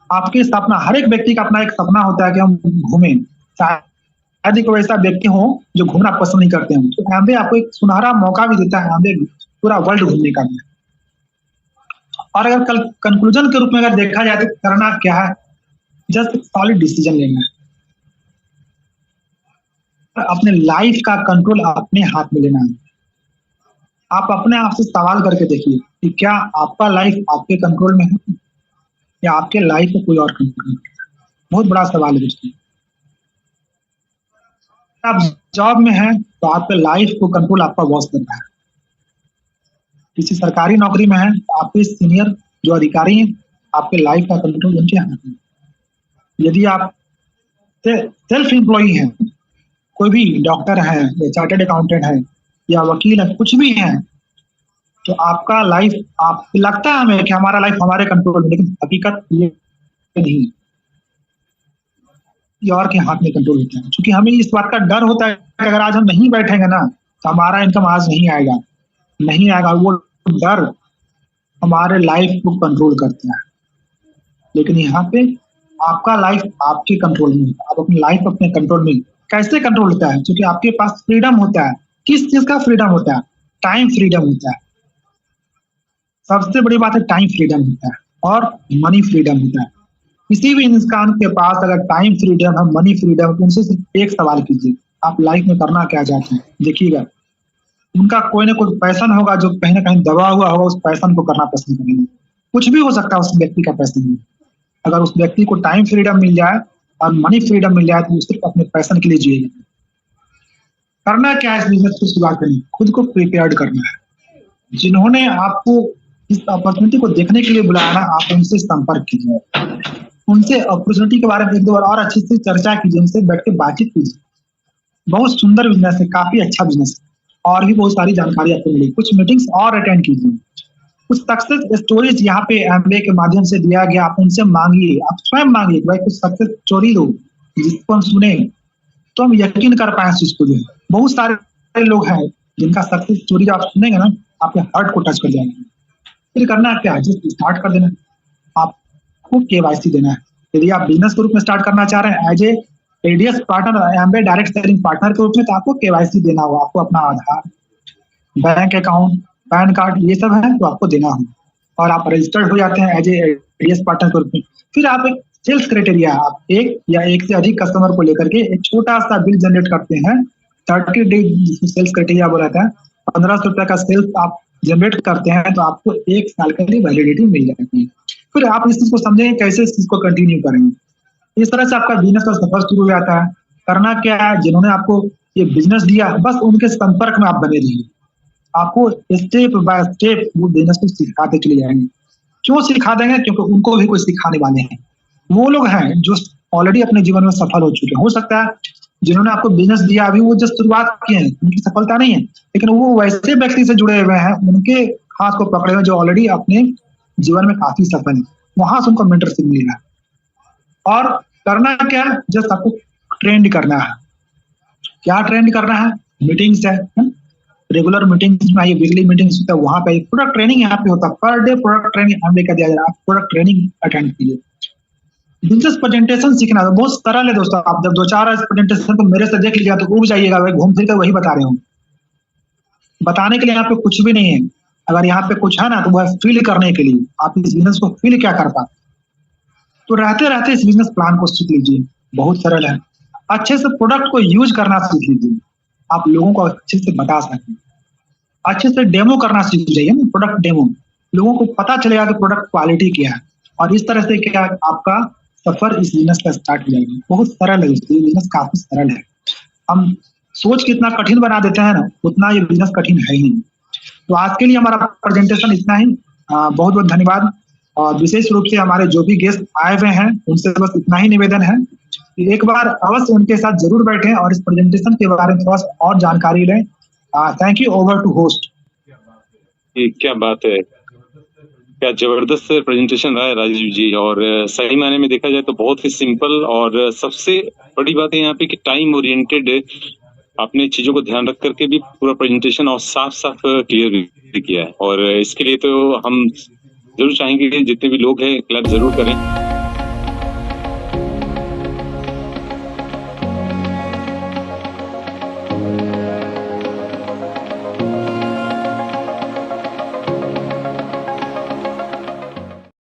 आपके सपना, हर एक व्यक्ति का अपना एक सपना होता है कि हम घूमें। शायद ही कोई ऐसा व्यक्ति हो जो घूमना पसंद नहीं करते हैं, तो एमबे आपको एक सुनहरा मौका भी देता है, एमबे पूरा वर्ल्ड घूमने का भी। और अगर कल कंक्लूजन के रूप में अगर देखा जाए तो करना क्या है? जस्ट सॉलिड डिसीजन लेना है, अपने लाइफ का कंट्रोल अपने हाथ में लेना है। आप अपने आप से सवाल करके देखिए कि क्या आपका लाइफ आपके कंट्रोल में है या आपके लाइफ को कोई और कंट्रोल में है? बहुत बड़ा सवाल है दोस्तों। आप जॉब में हैं तो आपके लाइफ को कंट्रोल आपका बॉस कर रहा है। किसी सरकारी नौकरी में है तो आपके सीनियर जो अधिकारी हैं, आपके लाइफ का कंट्रोल उनके हाथ में। यदि आप सेल्फ एम्प्लॉई हैं, कोई भी डॉक्टर है या चार्टर्ड अकाउंटेंट है या वकील है, कुछ भी है, तो आपका लाइफ, आप लगता है हमें कि हमारा लाइफ हमारे कंट्रोल में, लेकिन हकीकत ये नहीं, ये और के हाथ में कंट्रोल होता है। क्योंकि हमें इस बात का डर होता है कि अगर आज हम नहीं बैठेंगे ना तो हमारा इनकम आज नहीं आएगा। वो डर हमारे लाइफ को कंट्रोल करता है। लेकिन यहाँ पे आपका लाइफ आपके कंट्रोल में होता है। आप अपनी लाइफ अपने कंट्रोल में कैसे कंट्रोल होता है? क्योंकि आपके पास फ्रीडम होता है। किस चीज का फ्रीडम होता है? टाइम फ्रीडम होता है। सबसे बड़ी बात है, टाइम फ्रीडम होता है और मनी फ्रीडम होता है। किसी भी इंसान के पास अगर टाइम फ्रीडम है, मनी फ्रीडम, तो उनसे सिर्फ एक सवाल कीजिए, आप लाइफ में करना क्या चाहते हैं? देखिएगा उनका कोई ना कोई पैशन होगा जो कहीं ना कहीं दबा हुआ होगा, उस पैशन को करना पसंद करेंगे। कुछ भी हो सकता है उस व्यक्ति का पैशन। अगर उस व्यक्ति को टाइम फ्रीडम मिल जाए और मनी फ्रीडम मिल जाए तो सिर्फ अपने पैशन के लिए जिएगा। करना क्या है? इस बिजनेस को शुरुआत करनी, खुद को प्रिपेयर्ड करना है। जिन्होंने आपको इस अपॉर्चुनिटी को देखने के लिए बुलाया ना, आप उनसे संपर्क कीजिए, उनसे अपॉर्चुनिटी के बारे में एक दो बार और अच्छे से चर्चा कीजिए, उनसे बैठ के बातचीत कीजिए। बहुत सुंदर बिजनेस है, काफी अच्छा बिजनेस है, और भी बहुत सारी जानकारी आपको मिलेगी। कुछ मीटिंग्स और अटेंड कीजिए। कुछ सक्सेस स्टोरीज यहाँ पे एमबीए के माध्यम से दिया गया, आप उनसे मांगिए, आप स्वयं मांगिए, भाई कुछ सक्सेस स्टोरी दो जिसको हम सुने, तो हम यकीन कर पाए इस चीज को। जो है बहुत सारे लोग हैं जिनका सक्सेस स्टोरी जब आप सुनेंगे ना, आपके हार्ट को टच कर जाएंगे। फिर करना क्या है, जस्ट स्टार्ट कर देना। आपको केवाईसी देना है। यदि आप बिजनेस के रूप में स्टार्ट करना चाह रहे हैं as a ADS partner, MBA direct selling partner के रूप में, तो आपको केवाईसी देना होगा। आपको अपना आधार, बैंक अकाउंट, पैन कार्ड, ये सब है तो आपको देना होगा, और आप रजिस्टर्ड हो जाते हैं एज ए एडीएस पार्टनर के रूप में। फिर आप एक सेल्स क्राइटेरिया, आप एक या एक से अधिक कस्टमर को लेकर के एक छोटा सा बिल जनरेट करते हैं। 30 डे सेल्स क्राइटेरिया बोला था। 1500 रुपए का सेल्स आप जनरेट करते हैं तो आपको 1 साल के लिए वैलिडिटी मिल जाती है। फिर आप इस चीज को समझेंगे कैसे इस चीज को कंटिन्यू करेंगे। इस तरह से आपका बिजनेस का सफर शुरू हो जाता है। करना क्या है, जिन्होंने आपको ये बिजनेस दिया बस उनके संपर्क में आप बने रहिए। आपको स्टेप बाय स्टेप वो बिजनेस को सिखाते चले जाएंगे। क्यों सिखा देंगे? क्योंकि उनको भी कोई सिखाने वाले हैं। वो लोग हैं जो ऑलरेडी अपने जीवन में सफल हो चुके हैं। हो सकता है जिन्होंने आपको बिजनेस दिया अभी वो जस्ट शुरुआत किए हैं, उनकी सफलता नहीं है, लेकिन वो वैसे व्यक्ति से जुड़े हुए हैं, उनके हाथ को पकड़े हुए जो ऑलरेडी अपने जीवन में काफी सफल है। वहां से उनको मेंटरशिप मिलेगा। और करना क्या है, जस्ट आपको ट्रेंड करना है। क्या ट्रेंड करना है? मीटिंग्स है, रेगुलर मीटिंग्स में आइए, वीकली मीटिंग्स होता है वहां पे प्रोडक्ट ट्रेनिंग यहाँ पे होता है। पर डे प्रोडक्ट ट्रेनिंग हम लेकर दिया जा रहा है। आप प्रोडक्ट ट्रेनिंग अटेंड कीजिए। बिजनेस प्रेजेंटेशन सीखना है, बहुत सरल है दोस्तों। आप जब 2-4 प्रेजेंटेशन को मेरे से देख लीजिएगा तो उब जाइएगा, भाई घूम फिर कर वही बता रहे हूँ। बताने के लिए यहाँ पे कुछ भी नहीं है। अगर यहाँ पे कुछ है ना तो वह फील करने के लिए, आप इस बिजनेस को फील क्या कर पाते, तो रहते रहते इस बिजनेस प्लान को सीख लीजिए। बहुत सरल है। अच्छे से प्रोडक्ट को यूज करना सीख लीजिए, आप लोगों को अच्छे से बता सकें। अच्छे से डेमो करना सीख जाइए ना, प्रोडक्ट डेमो। लोगों को पता चलेगा कि प्रोडक्ट क्वालिटी क्या है, और इस तरह से क्या आपका सफर इस बिजनेस का स्टार्ट हो जाएगा। बहुत सरल है दोस्तों, ये बिजनेस काफी सरल है। हम सोच के इतना कठिन बना देते हैं ना, उतना ये बिजनेस कठिन है ही नहीं। तो आज के लिए हमारा प्रेजेंटेशन इतना ही। बहुत बहुत धन्यवाद। और विशेष रूप से हमारे जो भी गेस्ट आए हुए हैं उनसे बस इतना ही निवेदन है कि एक बार अवश्य उनके साथ जरूर बैठें और इस प्रेजेंटेशन के बारे में थोड़ा सा और जानकारी लें। Thank you. Over to host. क्या बात है, क्या जबरदस्त प्रेजेंटेशन रहा है राजीव जी। और सही मायने में देखा जाए तो बहुत ही सिंपल, और सबसे बड़ी बात है यहाँ पे कि टाइम ओरिएंटेड आपने चीजों को ध्यान रख करके भी पूरा प्रेजेंटेशन और साफ साफ क्लियर भी किया है। और इसके लिए तो हम जरूर चाहेंगे कि जितने भी लोग हैं क्लैप जरूर करें।